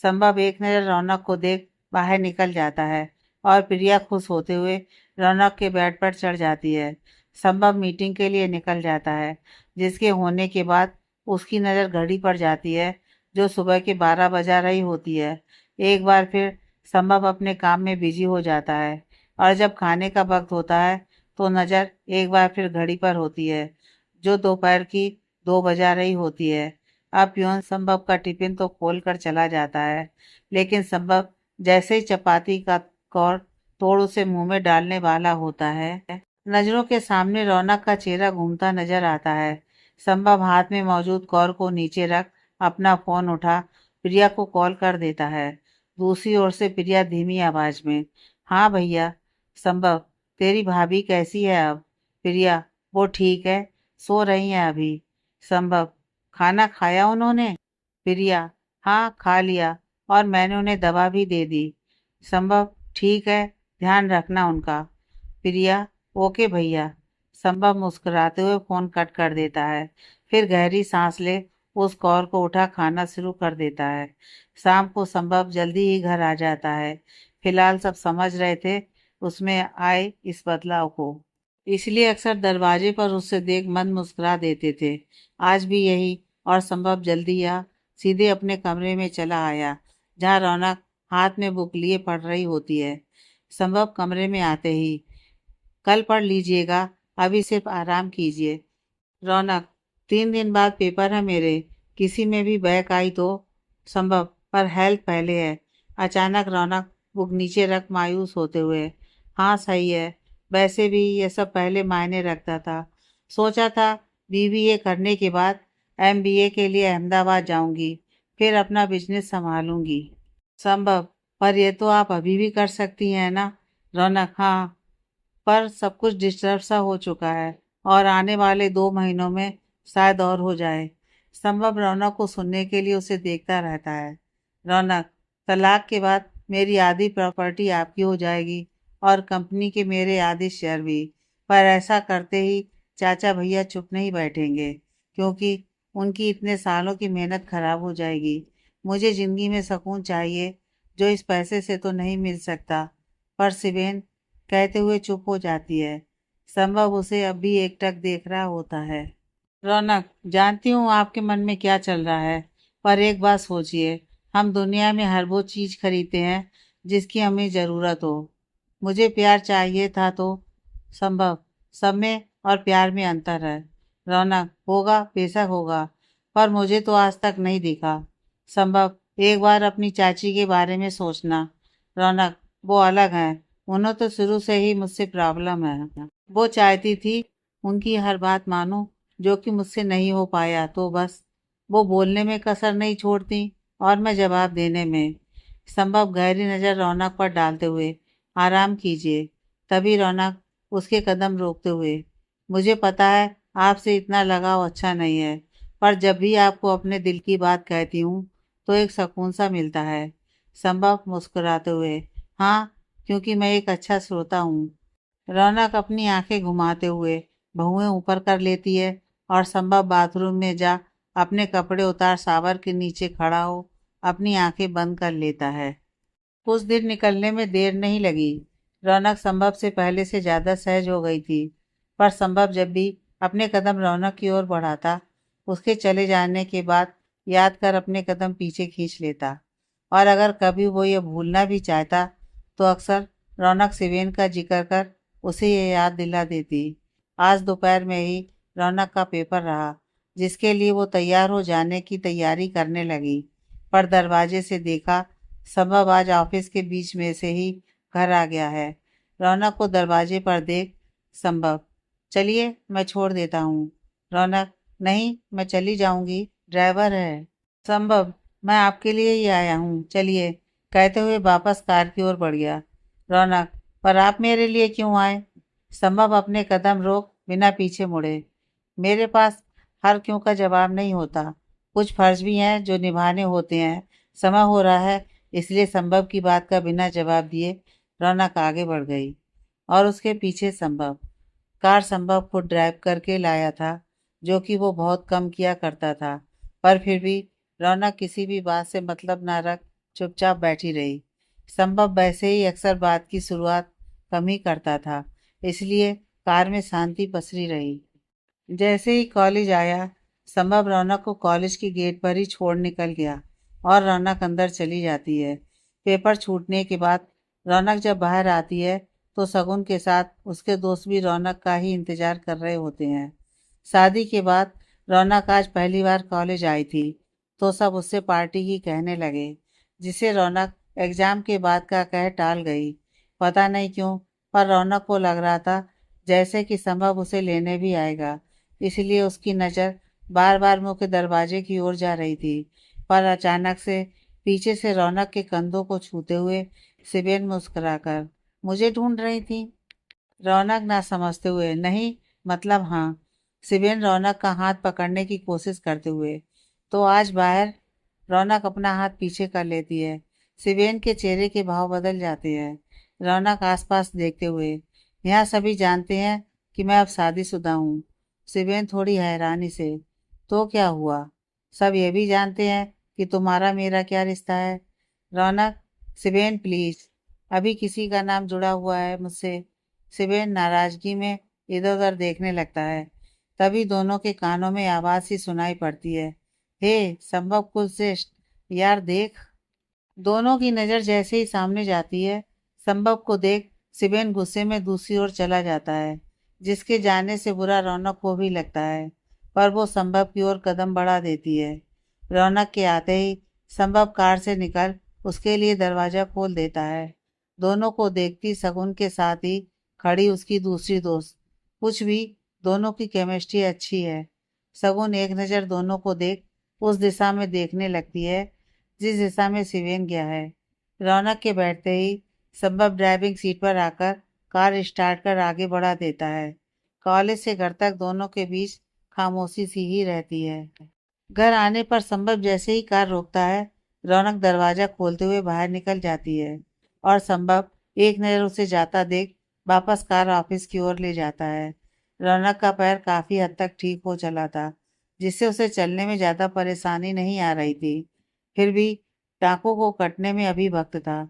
संभव एक नज़र रौनक को देख बाहर निकल जाता है और प्रिया खुश होते हुए रौनक के बेड पर चढ़ जाती है। संभव मीटिंग के लिए निकल जाता है, जिसके होने के बाद उसकी नज़र घड़ी पर जाती है, जो सुबह के 12 बजा रही होती है। एक बार फिर संभव अपने काम में बिजी हो जाता है और जब खाने का वक्त होता है तो नज़र एक बार फिर घड़ी पर होती है, जो दोपहर की 2 बजा रही होती है। अब प्यून संभव का टिफिन तो खोल कर चला जाता है, लेकिन संभव जैसे ही चपाती का कौर तोड़ उसे मुंह में डालने वाला होता है, नजरों के सामने रौनक का चेहरा घूमता नजर आता है। संभव हाथ में मौजूद कौर को नीचे रख अपना फोन उठा प्रिया को कॉल कर देता है। दूसरी ओर से प्रिया धीमी आवाज में, हाँ भैया। संभव, तेरी भाभी कैसी है अब? प्रिया, वो ठीक है, सो रही हैं अभी। संभव, खाना खाया उन्होंने? प्रिया, हाँ खा लिया, और मैंने उन्हें दवा भी दे दी। संभव, ठीक है, ध्यान रखना उनका। प्रिया, ओके भैया। संभव मुस्कुराते हुए फोन कट कर देता है, फिर गहरी सांस ले उस कॉल को उठा खाना शुरू कर देता है। शाम को संभव जल्दी ही घर आ जाता है। फिलहाल सब समझ रहे थे उसमें आए इस बदलाव को, इसलिए अक्सर दरवाजे पर उससे देख मन मुस्कुरा देते थे। आज भी यही, और संभव जल्दी या सीधे अपने कमरे में चला आया, जहाँ रौनक हाथ में बुक लिए पढ़ रही होती है। संभव कमरे में आते ही, कल पढ़ लीजिएगा, अभी सिर्फ आराम कीजिए। रौनक, 3 दिन बाद पेपर है मेरे, किसी में भी बैक आई तो। संभव, पर हेल्थ पहले है। अचानक रौनक बुक नीचे रख मायूस होते हुए, हाँ सही है, वैसे भी ये सब पहले मायने रखता था। सोचा था बीबीए करने के बाद एमबीए के लिए अहमदाबाद जाऊंगी, फिर अपना बिजनेस संभालूंगी। संभव, पर ये तो आप अभी भी कर सकती हैं ना। रौनक, हाँ, पर सब कुछ डिस्टर्ब सा हो चुका है, और आने वाले 2 महीनों में शायद और हो जाए। संभव रौनक को सुनने के लिए उसे देखता रहता है। रौनक, तलाक के बाद मेरी आधी प्रॉपर्टी आपकी हो जाएगी और कंपनी के मेरे आधे शेयर भी। पर ऐसा करते ही चाचा भैया चुप नहीं बैठेंगे, क्योंकि उनकी इतने सालों की मेहनत खराब हो जाएगी। मुझे ज़िंदगी में सुकून चाहिए, जो इस पैसे से तो नहीं मिल सकता। पर सिबेन कहते हुए चुप हो जाती है। संभव उसे अब भी एकटक देख रहा होता है। रौनक, जानती हूँ आपके मन में क्या चल रहा है, पर एक बात सोचिए, हम दुनिया में हर वो चीज़ खरीदते हैं जिसकी हमें ज़रूरत हो। मुझे प्यार चाहिए था तो। संभव, सब में और प्यार में अंतर है। रौनक, होगा, बेशक होगा, पर मुझे तो आज तक नहीं दिखा। संभव, एक बार अपनी चाची के बारे में सोचना। रौनक, वो अलग हैं, उन्हें तो शुरू से ही मुझसे प्रॉब्लम है। वो चाहती थी उनकी हर बात मानूं, जो कि मुझसे नहीं हो पाया तो बस। वो बोलने में कसर नहीं छोड़ती और मैं जवाब देने में। संभव गहरी नज़र रौनक पर डालते हुए, आराम कीजिए। तभी रौनक उसके कदम रोकते हुए, मुझे पता है आपसे इतना लगाव अच्छा नहीं है, पर जब भी आपको अपने दिल की बात कहती हूँ तो एक सुकून सा मिलता है। संभव मुस्कुराते हुए, हाँ, क्योंकि मैं एक अच्छा श्रोता हूँ। रौनक अपनी आंखें घुमाते हुए बहुएं ऊपर कर लेती है और संभव बाथरूम में जा अपने कपड़े उतार शावर के नीचे खड़ा हो अपनी आंखें बंद कर लेता है। कुछ दिन निकलने में देर नहीं लगी। रौनक संभव से पहले से ज़्यादा सहज हो गई थी, पर संभव जब भी अपने कदम रौनक की ओर बढ़ाता, उसके चले जाने के बाद याद कर अपने कदम पीछे खींच लेता। और अगर कभी वो ये भूलना भी चाहता तो अक्सर रौनक सिवेन का जिक्र कर उसे ये याद दिला देती। आज दोपहर में ही रौनक का पेपर रहा, जिसके लिए वो तैयार हो जाने की तैयारी करने लगी, पर दरवाजे से देखा संभव आज ऑफिस के बीच में से ही घर आ गया है। रौनक को दरवाजे पर देख संभव, चलिए मैं छोड़ देता हूँ। रौनक, नहीं, मैं चली जाऊंगी, ड्राइवर है। संभव, मैं आपके लिए ही आया हूँ, चलिए, कहते हुए वापस कार की ओर बढ़ गया। रौनक, पर आप मेरे लिए क्यों आए? संभव अपने कदम रोक बिना पीछे मुड़े, मेरे पास हर क्यों का जवाब नहीं होता, कुछ फर्ज भी हैं जो निभाने होते हैं। समय हो रहा है इसलिए संभव की बात का बिना जवाब दिए रौनक आगे बढ़ गई और उसके पीछे संभव। कार संभव खुद ड्राइव करके लाया था, जो कि वो बहुत कम किया करता था, पर फिर भी रौनक किसी भी बात से मतलब ना रख चुपचाप बैठी रही। संभव वैसे ही अक्सर बात की शुरुआत कम ही करता था, इसलिए कार में शांति पसरी रही। जैसे ही कॉलेज आया, संभव रौनक को कॉलेज की गेट पर ही छोड़ निकल गया और रौनक अंदर चली जाती है। पेपर छूटने के बाद रौनक जब बाहर आती है तो शगुन के साथ उसके दोस्त भी रौनक का ही इंतजार कर रहे होते हैं। शादी के बाद रौनक आज पहली बार कॉलेज आई थी, तो सब उससे पार्टी की कहने लगे, जिसे रौनक एग्जाम के बाद का कह टाल गई। पता नहीं क्यों, पर रौनक को लग रहा था जैसे कि संभव उसे लेने भी आएगा, इसलिए उसकी नज़र बार बार मुंह के दरवाजे की ओर जा रही थी। पर अचानक से पीछे से रौनक के कंधों को छूते हुए सिबेन मुस्कुराकर, मुझे ढूंढ रही थी? रौनक ना समझते हुए, नहीं, मतलब हाँ। सिबेन रौनक का हाथ पकड़ने की कोशिश करते हुए, तो आज बाहर। रौनक अपना हाथ पीछे कर लेती है। सिबेन के चेहरे के भाव बदल जाते हैं। रौनक आसपास देखते हुए, यहाँ सभी जानते हैं कि मैं अब शादीशुदा हूँ। सिबेन थोड़ी हैरानी से, तो क्या हुआ? सब ये भी जानते हैं कि तुम्हारा मेरा क्या रिश्ता है? रौनक, सिबेन प्लीज, अभी किसी का नाम जुड़ा हुआ है मुझसे। सिबेन नाराजगी में इधर उधर देखने लगता है। तभी दोनों के कानों में आवाज सी सुनाई पड़ती है, हे संभव कुलश्रेष्ठ, यार देख। दोनों की नजर जैसे ही सामने जाती है, संभव को देख सिबेन गुस्से में दूसरी ओर चला जाता है, जिसके जाने से बुरा रौनक को भी लगता है, पर वो संभव की ओर कदम बढ़ा देती है। रौनक के आते ही संभव कार से निकल उसके लिए दरवाजा खोल देता है। दोनों को देखती शगुन के साथ ही खड़ी उसकी दूसरी दोस्त, कुछ भी, दोनों की केमिस्ट्री अच्छी है। शगुन एक नज़र दोनों को देख उस दिशा में देखने लगती है जिस दिशा में सिवेन गया है। रौनक के बैठते ही संभव ड्राइविंग सीट पर आकर कार स्टार्ट कर आगे बढ़ा देता है। कॉलेज से घर तक दोनों के बीच खामोशी सी ही रहती है। घर आने पर संभव जैसे ही कार रोकता है, रौनक दरवाजा खोलते हुए बाहर निकल जाती है और संभव एक नज़र उसे जाता देख वापस कार ऑफिस की ओर ले जाता है। रौनक का पैर काफ़ी हद तक ठीक हो चला था, जिससे उसे चलने में ज़्यादा परेशानी नहीं आ रही थी। फिर भी टाँकों को कटने में अभी वक्त था।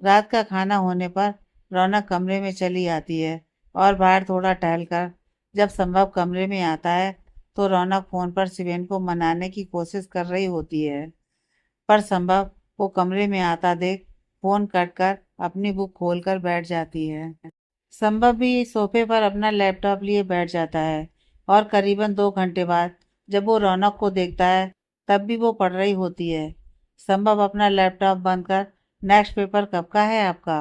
रात का खाना होने पर रौनक कमरे में चली आती है और बाहर थोड़ा टहलकर जब संभव कमरे में आता है तो रौनक फ़ोन पर शिवेन को मनाने की कोशिश कर रही होती है, पर संभव को कमरे में आता देख फ़ोन कट कर अपनी बुक खोलकर बैठ जाती है। संभव भी सोफे पर अपना लैपटॉप लिए बैठ जाता है और करीबन 2 घंटे बाद जब वो रौनक को देखता है तब भी वो पढ़ रही होती है। संभव अपना लैपटॉप बंद कर, नेक्स्ट पेपर कब का है आपका?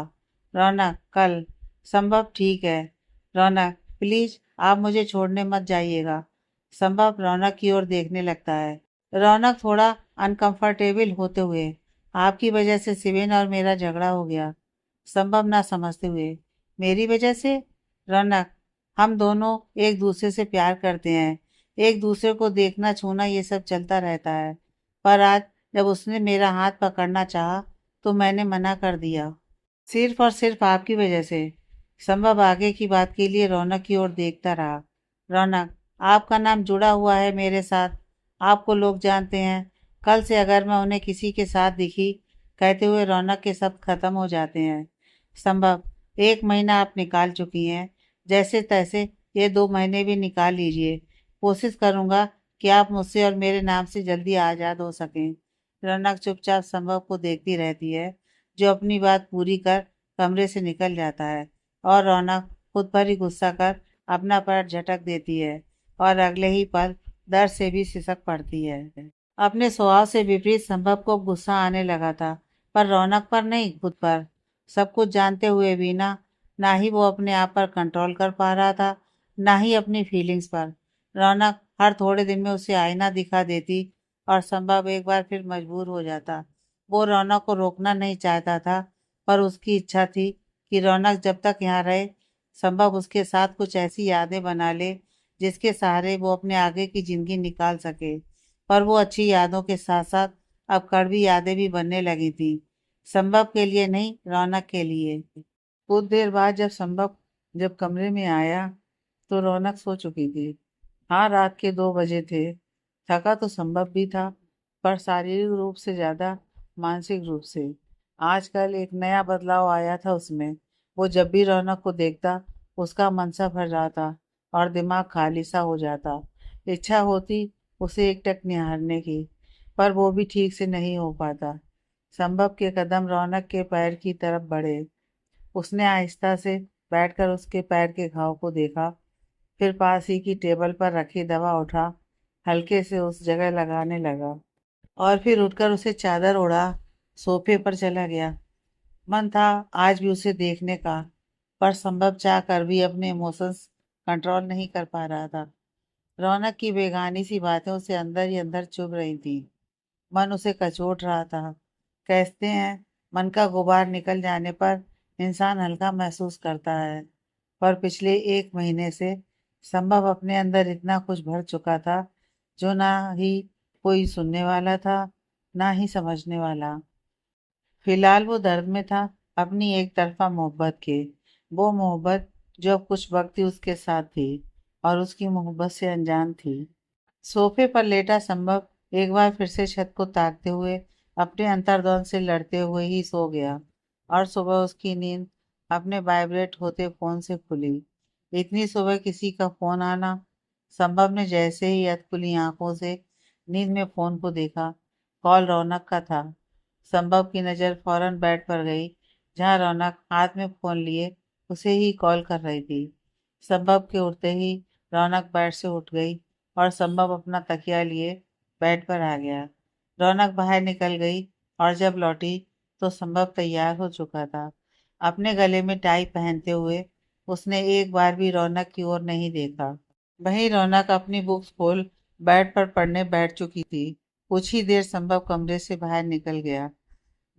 रौनक, कल। संभव, ठीक है। रौनक, प्लीज आप मुझे छोड़ने मत जाइएगा। संभव रौनक की ओर देखने लगता है। रौनक थोड़ा अनकंफर्टेबल होते हुए, आपकी वजह से सिवेन और मेरा झगड़ा हो गया। संभव ना समझते हुए, मेरी वजह से? रौनक, हम दोनों एक दूसरे से प्यार करते हैं, एक दूसरे को देखना छूना ये सब चलता रहता है, पर आज जब उसने मेरा हाथ पकड़ना चाहा तो मैंने मना कर दिया, सिर्फ और सिर्फ आपकी वजह से। संभव आगे की बात के लिए रौनक की ओर देखता रहा। रौनक, आपका नाम जुड़ा हुआ है मेरे साथ, आपको लोग जानते हैं। कल से अगर मैं उन्हें किसी के साथ दिखी, कहते हुए रौनक के शब्द खत्म हो जाते हैं। संभव, 1 महीना आप निकाल चुकी हैं, जैसे तैसे ये 2 महीने भी निकाल लीजिए। कोशिश करूंगा कि आप मुझसे और मेरे नाम से जल्दी आज़ाद हो सकें। रौनक चुपचाप संभव को देखती रहती है, जो अपनी बात पूरी कर कमरे से निकल जाता है और रौनक खुद पर ही गुस्सा कर अपना पैर झटक देती है और अगले ही पल दर्द से भी सिसक पड़ती है। अपने स्वभाव से विपरीत संभव को गुस्सा आने लगा था, पर रौनक पर नहीं, खुद पर। सब कुछ जानते हुए भी ना ही वो अपने आप पर कंट्रोल कर पा रहा था, ना ही अपनी फीलिंग्स पर। रौनक हर थोड़े दिन में उसे आईना दिखा देती और संभव एक बार फिर मजबूर हो जाता। वो रौनक को रोकना नहीं चाहता था, पर उसकी इच्छा थी कि रौनक जब तक यहाँ रहे, संभव उसके साथ कुछ ऐसी यादें बना ले जिसके सहारे वो अपने आगे की ज़िंदगी निकाल सके। पर वो अच्छी यादों के साथ साथ अब कड़वी यादें भी बनने लगी थी। संभव के लिए नहीं, रौनक के लिए। कुछ देर बाद जब कमरे में आया तो रौनक सो चुकी थी। हाँ, रात के 2 बजे थे। थका तो संभव भी था, पर शारीरिक रूप से ज्यादा मानसिक रूप से। आजकल एक नया बदलाव आया था उसमें। वो जब भी रौनक को देखता उसका मन सा भर जाता और दिमाग खाली सा हो जाता। इच्छा होती उसे एकटक निहारने की, पर वो भी ठीक से नहीं हो पाता। संभव के कदम रौनक के पैर की तरफ बढ़े। उसने आहिस्ता से बैठकर उसके पैर के घाव को देखा, फिर पास ही की टेबल पर रखी दवा उठा, हल्के से उस जगह लगाने लगा और फिर उठकर उसे चादर ओढ़ा सोफे पर चला गया। मन था आज भी उसे देखने का, पर संभव चाह कर भी अपने इमोशंस कंट्रोल नहीं कर पा रहा था। रौनक की बेगानी सी बातें उसे अंदर ही अंदर चुभ रही थी। मन उसे कचोट रहा था। कहते हैं मन का गुबार निकल जाने पर इंसान हल्का महसूस करता है, पर पिछले 1 महीने से संभव अपने अंदर इतना कुछ भर चुका था जो ना ही कोई सुनने वाला था, ना ही समझने वाला। फिलहाल वो दर्द में था अपनी एक तरफा मोहब्बत के। वो मोहब्बत जो अब कुछ वक्त ही उसके साथ थी और उसकी मोहब्बत से अनजान थी। सोफे पर लेटा संभव एक बार फिर से छत को ताकते हुए अपने अंतर्द्वंद से लड़ते हुए ही सो गया और सुबह उसकी नींद अपने वाइब्रेट होते फोन से खुली। इतनी सुबह किसी का फोन आना! संभव ने जैसे ही अधखुली आंखों से नींद में फोन को देखा। कॉल रौनक का था। संभव की नज़र फौरन बेड पर गई, जहां रौनक हाथ में फोन लिए उसे ही कॉल कर रही थी। संभव के उठते ही रौनक बेड से उठ गई और संभव अपना तकिया लिए बेड पर आ गया। रौनक बाहर निकल गई और जब लौटी तो संभव तैयार हो चुका था। अपने गले में टाई पहनते हुए उसने एक बार भी रौनक की ओर नहीं देखा। वहीं रौनक अपनी बुक्स खोल बेड पर पढ़ने बैठ चुकी थी। कुछ ही देर संभव कमरे से बाहर निकल गया,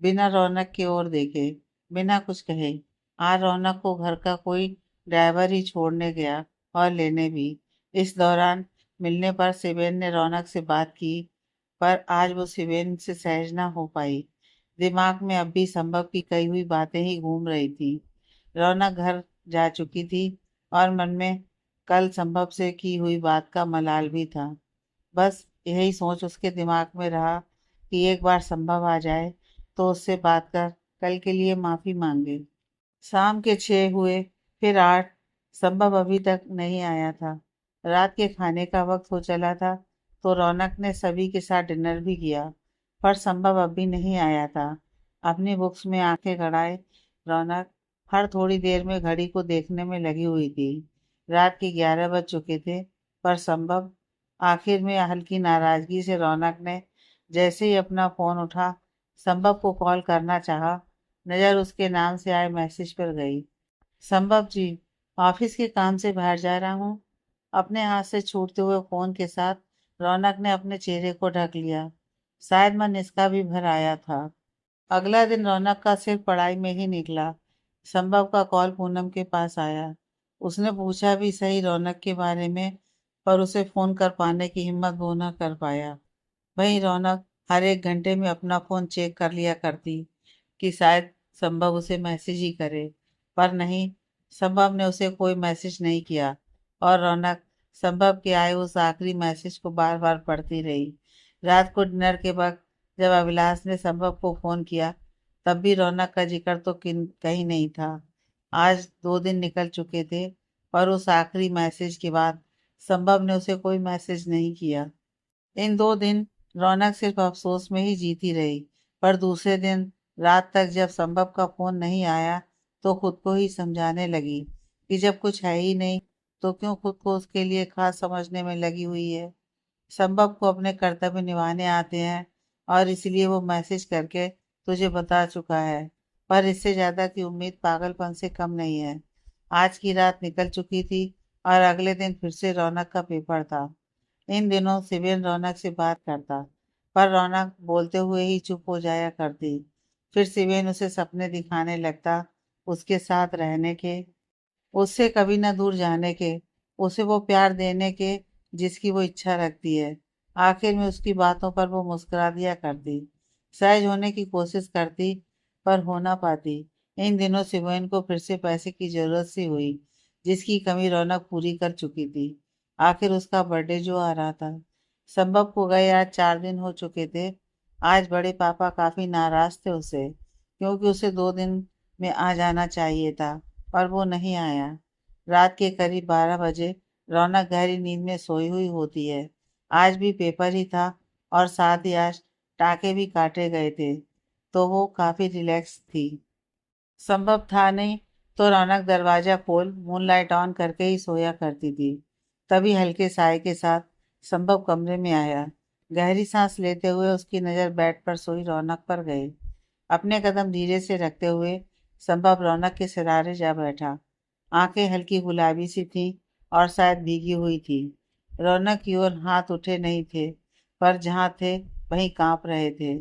बिना रौनक की ओर देखे, बिना कुछ कहे। आज रौनक को घर का कोई ड्राइवर ही छोड़ने गया और लेने भी। इस दौरान मिलने पर शिवेन ने रौनक से बात की, पर आज वो शिवेन से सहज ना हो पाई। दिमाग में अब भी संभव की कही हुई बातें ही घूम रही थी। रौनक घर जा चुकी थी और मन में कल संभव से की हुई बात का मलाल भी था। बस यही सोच उसके दिमाग में रहा कि एक बार संभव आ जाए तो उससे बात कर कल के लिए माफी मांगे। शाम के 6 हुए, फिर 8। संभव अभी तक नहीं आया था। रात के खाने का वक्त हो चला था तो रौनक ने सभी के साथ डिनर भी किया, पर संभव अभी नहीं आया था। अपनी बुक्स में आंखें गड़ाए रौनक हर थोड़ी देर में घड़ी को देखने में लगी हुई थी। रात के 11 बज चुके थे, पर संभव आखिर में हल्की नाराजगी से रौनक ने जैसे ही अपना फोन उठा संभव को कॉल करना चाहा, नज़र उसके नाम से आए मैसेज पर गई। संभव जी, ऑफिस के काम से बाहर जा रहा हूँ। अपने हाथ से छूटते हुए फोन के साथ रौनक ने अपने चेहरे को ढक लिया। शायद मन इसका भी भर आया था। अगला दिन रौनक का सिर्फ पढ़ाई में ही निकला। संभव का कॉल पूनम के पास आया। उसने पूछा भी सही रौनक के बारे में, पर उसे फोन कर पाने की हिम्मत वो न कर पाया। वहीं रौनक हर एक घंटे में अपना फोन चेक कर लिया करती कि शायद संभव उसे मैसेज ही करे, पर नहीं, संभव ने उसे कोई मैसेज नहीं किया और रौनक संभव के आए उस आखिरी मैसेज को बार बार पढ़ती रही। रात को डिनर के वक्त जब अभिलाष ने संभव को फोन किया, तब भी रौनक का जिक्र तो कहीं नहीं था। आज 2 दिन निकल चुके थे, पर उस आखिरी मैसेज के बाद संभव ने उसे कोई मैसेज नहीं किया। इन 2 दिन रौनक सिर्फ अफसोस में ही जीती रही, पर दूसरे दिन रात तक जब संभव का फोन नहीं आया तो खुद को ही समझाने लगी कि जब कुछ है ही नहीं तो क्यों खुद को उसके लिए खास समझने में लगी हुई है। संभव को अपने कर्तव्य निभाने आते हैं और इसलिए वो मैसेज करके तुझे बता चुका है, पर इससे ज्यादा की उम्मीद पागलपन से कम नहीं है। आज की रात निकल चुकी थी और अगले दिन फिर से रौनक का पेपर था। इन दिनों शिवेन रौनक से बात करता, पर रौनक बोलते हुए ही चुप हो जाया करती। फिर शिवेन उसे सपने दिखाने लगता, उसके साथ रहने के, उससे कभी न दूर जाने के, उसे वो प्यार देने के जिसकी वो इच्छा रखती है। आखिर में उसकी बातों पर वो मुस्कुरा दिया करती, सहज होने की कोशिश करती, पर हो ना पाती। इन दिनों सिमोन को फिर से पैसे की जरूरत सी हुई, जिसकी कमी रौनक पूरी कर चुकी थी। आखिर उसका बर्थडे जो आ रहा था। संभव को गए आज 4 दिन हो चुके थे। आज बड़े पापा काफी नाराज थे उसे, क्योंकि उसे 2 दिन में आ जाना चाहिए था, पर वो नहीं आया। रात के करीब 12 बजे रौनक गहरी नींद में सोई हुई होती है। आज भी पेपर ही था और साथ ही आज टाके भी काटे गए थे, तो वो काफी रिलैक्स थी। संभव था नहीं तो रौनक दरवाजा खोल मूनलाइट ऑन करके ही सोया करती थी। तभी हल्के साय के साथ संभव कमरे में आया। गहरी सांस लेते हुए उसकी नज़र बेड पर सोई रौनक पर गई। अपने कदम धीरे से रखते हुए संभव रौनक के सिरारे जा बैठा। आंखें हल्की गुलाबी सी थी और शायद भीगी हुई थी। रौनक की ओर हाथ उठे नहीं थे, पर जहाँ थे वहीं कांप रहे थे।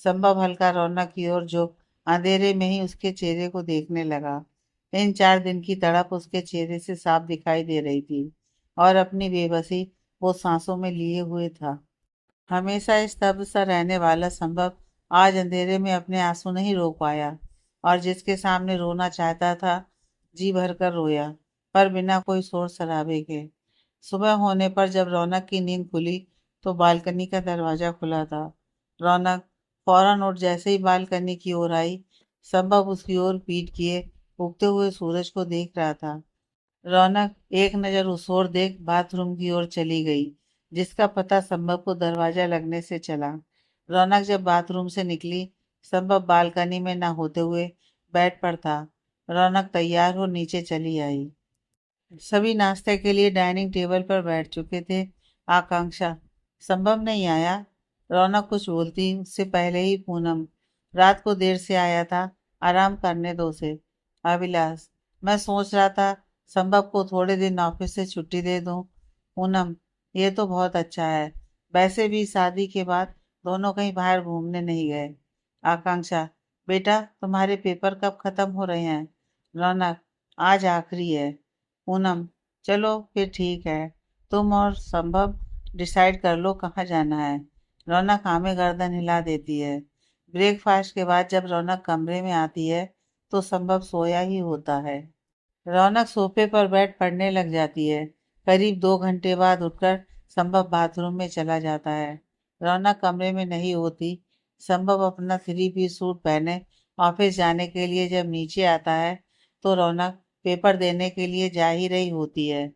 संभव हल्का रौनक की ओर जो अंधेरे में ही उसके चेहरे को देखने लगा। इन 4 दिन की तड़प उसके चेहरे से साफ दिखाई दे रही थी और अपनी बेबसी वो सांसों में लिए हुए था। हमेशा स्तब्ध सा रहने वाला संभव आज अंधेरे में अपने आंसू नहीं रोक पाया और जिसके सामने रोना चाहता था जी भर कर रोया, पर बिना कोई शोर शराबे के। सुबह होने पर जब रौनक की नींद खुली तो बालकनी का दरवाजा खुला था। रौनक फौरन उठ जैसे ही बालकनी की ओर आई, संभव उसकी ओर पीट किए उगते हुए सूरज को देख रहा था। रौनक एक नज़र उस ओर देख बाथरूम की ओर चली गई, जिसका पता संभव को दरवाजा लगने से चला। रौनक जब बाथरूम से निकली, संभव बालकनी में न होते हुए बेड पर था। रौनक तैयार हो नीचे चली आई। सभी नाश्ते के लिए डाइनिंग टेबल पर बैठ चुके थे। आकांक्षा, संभव नहीं आया। रौनक कुछ बोलती उससे पहले ही पूनम, रात को देर से आया था, आराम करने दो उसे। अभिलाष, मैं सोच रहा था संभव को थोड़े दिन ऑफिस से छुट्टी दे दूं। पूनम, ये तो बहुत अच्छा है। वैसे भी शादी के बाद दोनों कहीं बाहर घूमने नहीं गए। आकांक्षा, बेटा तुम्हारे पेपर कब खत्म हो रहे हैं? रौनक, आज आखिरी है। पूनम, चलो फिर ठीक है। तुम और संभव डिसाइड कर लो कहाँ जाना है। रौनक में गर्दन हिला देती है। ब्रेकफास्ट के बाद जब रौनक कमरे में आती है तो संभव सोया ही होता है। रौनक सोफे पर बैठ पढ़ने लग जाती है। करीब 2 घंटे बाद उठकर संभव बाथरूम में चला जाता है। रौनक कमरे में नहीं होती। संभव अपना 3 पीस सूट पहने ऑफिस जाने के लिए जब नीचे आता है तो रौनक पेपर देने के लिए जा ही रही होती है।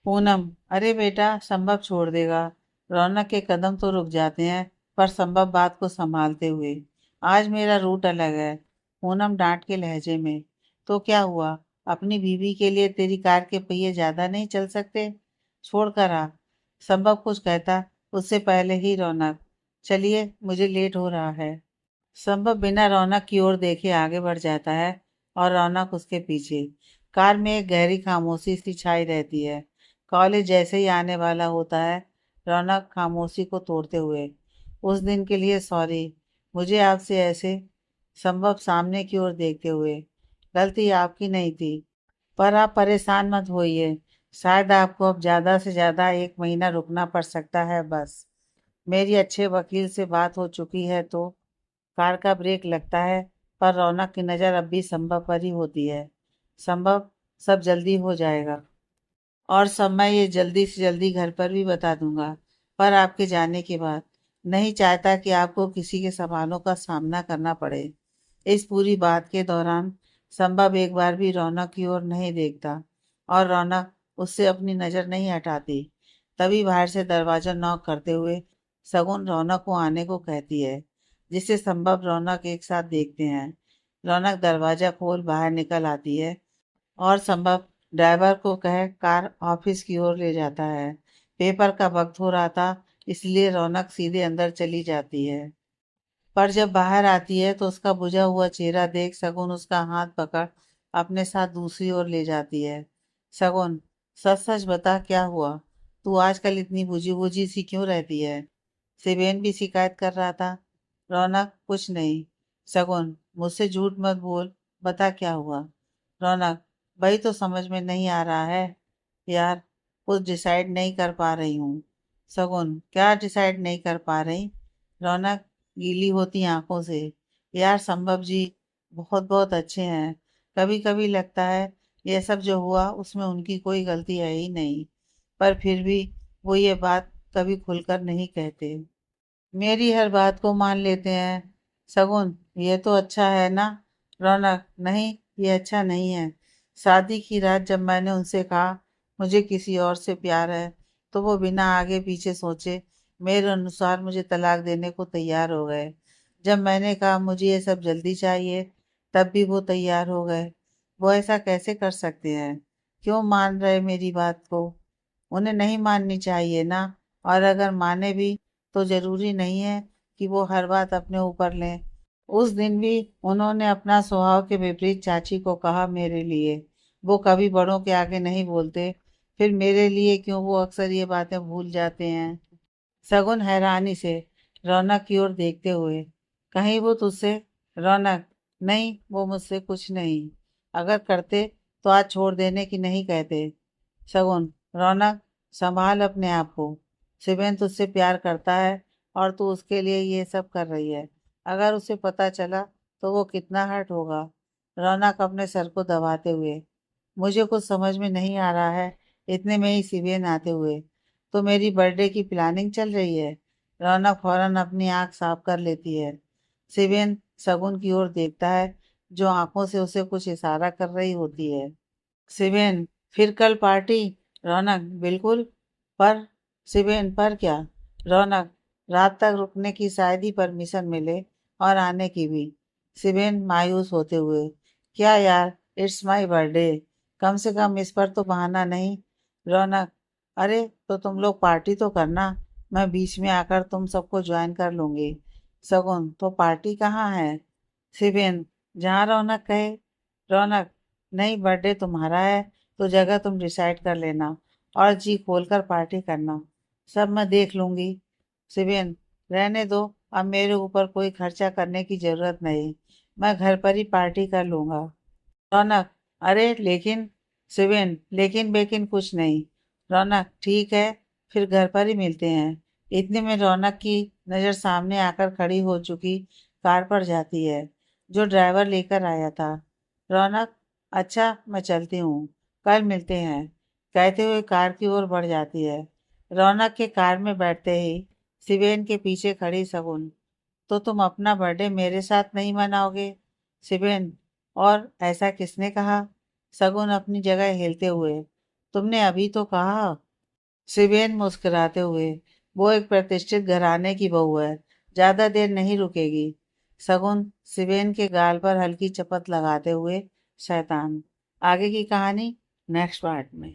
पूनम, अरे बेटा संभव छोड़ देगा। रौनक के कदम तो रुक जाते हैं, पर संभव बात को संभालते हुए, आज मेरा रूट अलग है। पूनम डांट के लहजे में, तो क्या हुआ? अपनी बीवी के लिए तेरी कार के पहिए ज्यादा नहीं चल सकते? छोड़ कर आ। संभव कुछ कहता उससे पहले ही रौनक, चलिए मुझे लेट हो रहा है। संभव बिना रौनक की ओर देखे आगे बढ़ जाता है और रौनक उसके पीछे। कार में एक गहरी खामोशी सी छाई रहती है। कॉलेज जैसे ही आने वाला होता है, रौनक खामोशी को तोड़ते हुए, उस दिन के लिए सॉरी, मुझे आपसे ऐसे। संभव सामने की ओर देखते हुए, गलती आपकी नहीं थी, पर आप परेशान मत होइए। शायद आपको अब ज़्यादा से ज़्यादा 1 महीना रुकना पड़ सकता है बस। मेरी अच्छे वकील से बात हो चुकी है तो। कार का ब्रेक लगता है, पर रौनक की नज़र अब भी संभव पर ही होती है। संभव, सब जल्दी हो जाएगा और सब मैं ये जल्दी से जल्दी घर पर भी बता दूंगा, पर आपके जाने के बाद। नहीं चाहता कि आपको किसी के सवालों का सामना करना पड़े। इस पूरी बात के दौरान संभव एक बार भी रौनक की ओर नहीं देखता और रौनक उससे अपनी नज़र नहीं हटाती। तभी बाहर से दरवाजा नॉक करते हुए सगुन रौनक को आने को कहती है, जिसे संभव रौनक एक साथ देखते हैं। रौनक दरवाजा खोल बाहर निकल आती है और संभव ड्राइवर को कह कार ऑफिस की ओर ले जाता है। पेपर का वक्त हो रहा था, इसलिए रौनक सीधे अंदर चली जाती है। पर जब बाहर आती है तो उसका बुझा हुआ चेहरा देख सगुन उसका हाथ पकड़ अपने साथ दूसरी ओर ले जाती है। सगुन, सच सच बता क्या हुआ? तू आजकल इतनी बुझी बुझी सी क्यों रहती है? सिबेन भी शिकायत कर रहा था। रौनक, कुछ नहीं। सगुन, मुझसे झूठ मत बोल, बता क्या हुआ? रौनक, वही तो समझ में नहीं आ रहा है यार, कुछ डिसाइड नहीं कर पा रही हूँ। सगुन, क्या डिसाइड नहीं कर पा रही? रौनक गीली होती आंखों से, यार संभव जी, बहुत बहुत अच्छे हैं। कभी कभी लगता है ये सब जो हुआ उसमें उनकी कोई गलती है ही नहीं, पर फिर भी वो ये बात कभी खुलकर नहीं कहते। मेरी हर बात को मान लेते हैं। शगुन, ये तो अच्छा है ना? रौनक, नहीं, ये अच्छा नहीं है। शादी की रात जब मैंने उनसे कहा मुझे किसी और से प्यार है, तो वो बिना आगे पीछे सोचे मेरे अनुसार मुझे तलाक देने को तैयार हो गए। जब मैंने कहा मुझे ये सब जल्दी चाहिए, तब भी वो तैयार हो गए। वो ऐसा कैसे कर सकते हैं? क्यों मान रहे मेरी बात को? उन्हें नहीं माननी चाहिए ना। और अगर माने भी तो जरूरी नहीं है कि वो हर बात अपने ऊपर लें। उस दिन भी उन्होंने अपना स्वभाव के विपरीत चाची को कहा मेरे लिए। वो कभी बड़ों के आगे नहीं बोलते, फिर मेरे लिए क्यों वो अक्सर ये बातें भूल जाते हैं। सगुन हैरानी से रौनक की ओर देखते हुए, कहीं वो तुझसे? रौनक, नहीं, वो मुझसे कुछ नहीं। अगर करते तो आज छोड़ देने की नहीं कहते। शगुन, रौनक, संभाल अपने आप को। शिवेन तुझसे प्यार करता है और तू उसके लिए ये सब कर रही है। अगर उसे पता चला तो वो कितना हर्ट होगा। रौनक अपने सर को दबाते हुए, मुझे कुछ समझ में नहीं आ रहा है। इतने में ही शिवेन आते हुए, तो मेरी बर्थडे की प्लानिंग चल रही है। रौनक फौरन अपनी आंख साफ कर लेती है। शिवेन शगुन की ओर देखता है, जो आंखों से उसे कुछ इशारा कर रही होती है। शिवेन, फिर कल पार्टी? रौनक, बिल्कुल। पर? शिवेन, पर क्या? रौनक, रात तक रुकने की शायद ही परमिशन मिले, और आने की भी। शिवेन मायूस होते हुए, क्या यार, इट्स माय बर्थडे, कम से कम इस पर तो बहाना नहीं। रौनक, अरे तो तुम लोग पार्टी तो करना, मैं बीच में आकर तुम सबको ज्वाइन कर लूंगी। सगुन, तो पार्टी कहाँ है? शिवेन, जहाँ रौनक कहे। रौनक, नहीं, बर्थडे तुम्हारा है तो जगह तुम डिसाइड कर लेना, और जी खोलकर पार्टी करना। सब मैं देख लूंगी। शिवेन, रहने दो, अब मेरे ऊपर कोई खर्चा करने की जरूरत नहीं, मैं घर पर ही पार्टी कर लूंगा। रौनक, अरे लेकिन। शिवेन, लेकिन बेकिन कुछ नहीं। रौनक, ठीक है, फिर घर पर ही मिलते हैं। इतने में रौनक की नज़र सामने आकर खड़ी हो चुकी कार पर जाती है, जो ड्राइवर लेकर आया था। रौनक, अच्छा, मैं चलती हूँ, कल मिलते हैं, कहते हुए कार की ओर बढ़ जाती है। रौनक के कार में बैठते ही शिवेन के पीछे खड़ी शगुन, तो तुम अपना बर्थडे मेरे साथ नहीं मनाओगे? शिवेन, और ऐसा किसने कहा? शगुन अपनी जगह हिलते हुए, तुमने अभी तो कहा। शिवेन मुस्कुराते हुए, वो एक प्रतिष्ठित घराने की बहू है, ज्यादा देर नहीं रुकेगी। शगुन शिवेन के गाल पर हल्की चपत लगाते हुए, शैतान। आगे की कहानी नेक्स्ट पार्ट में।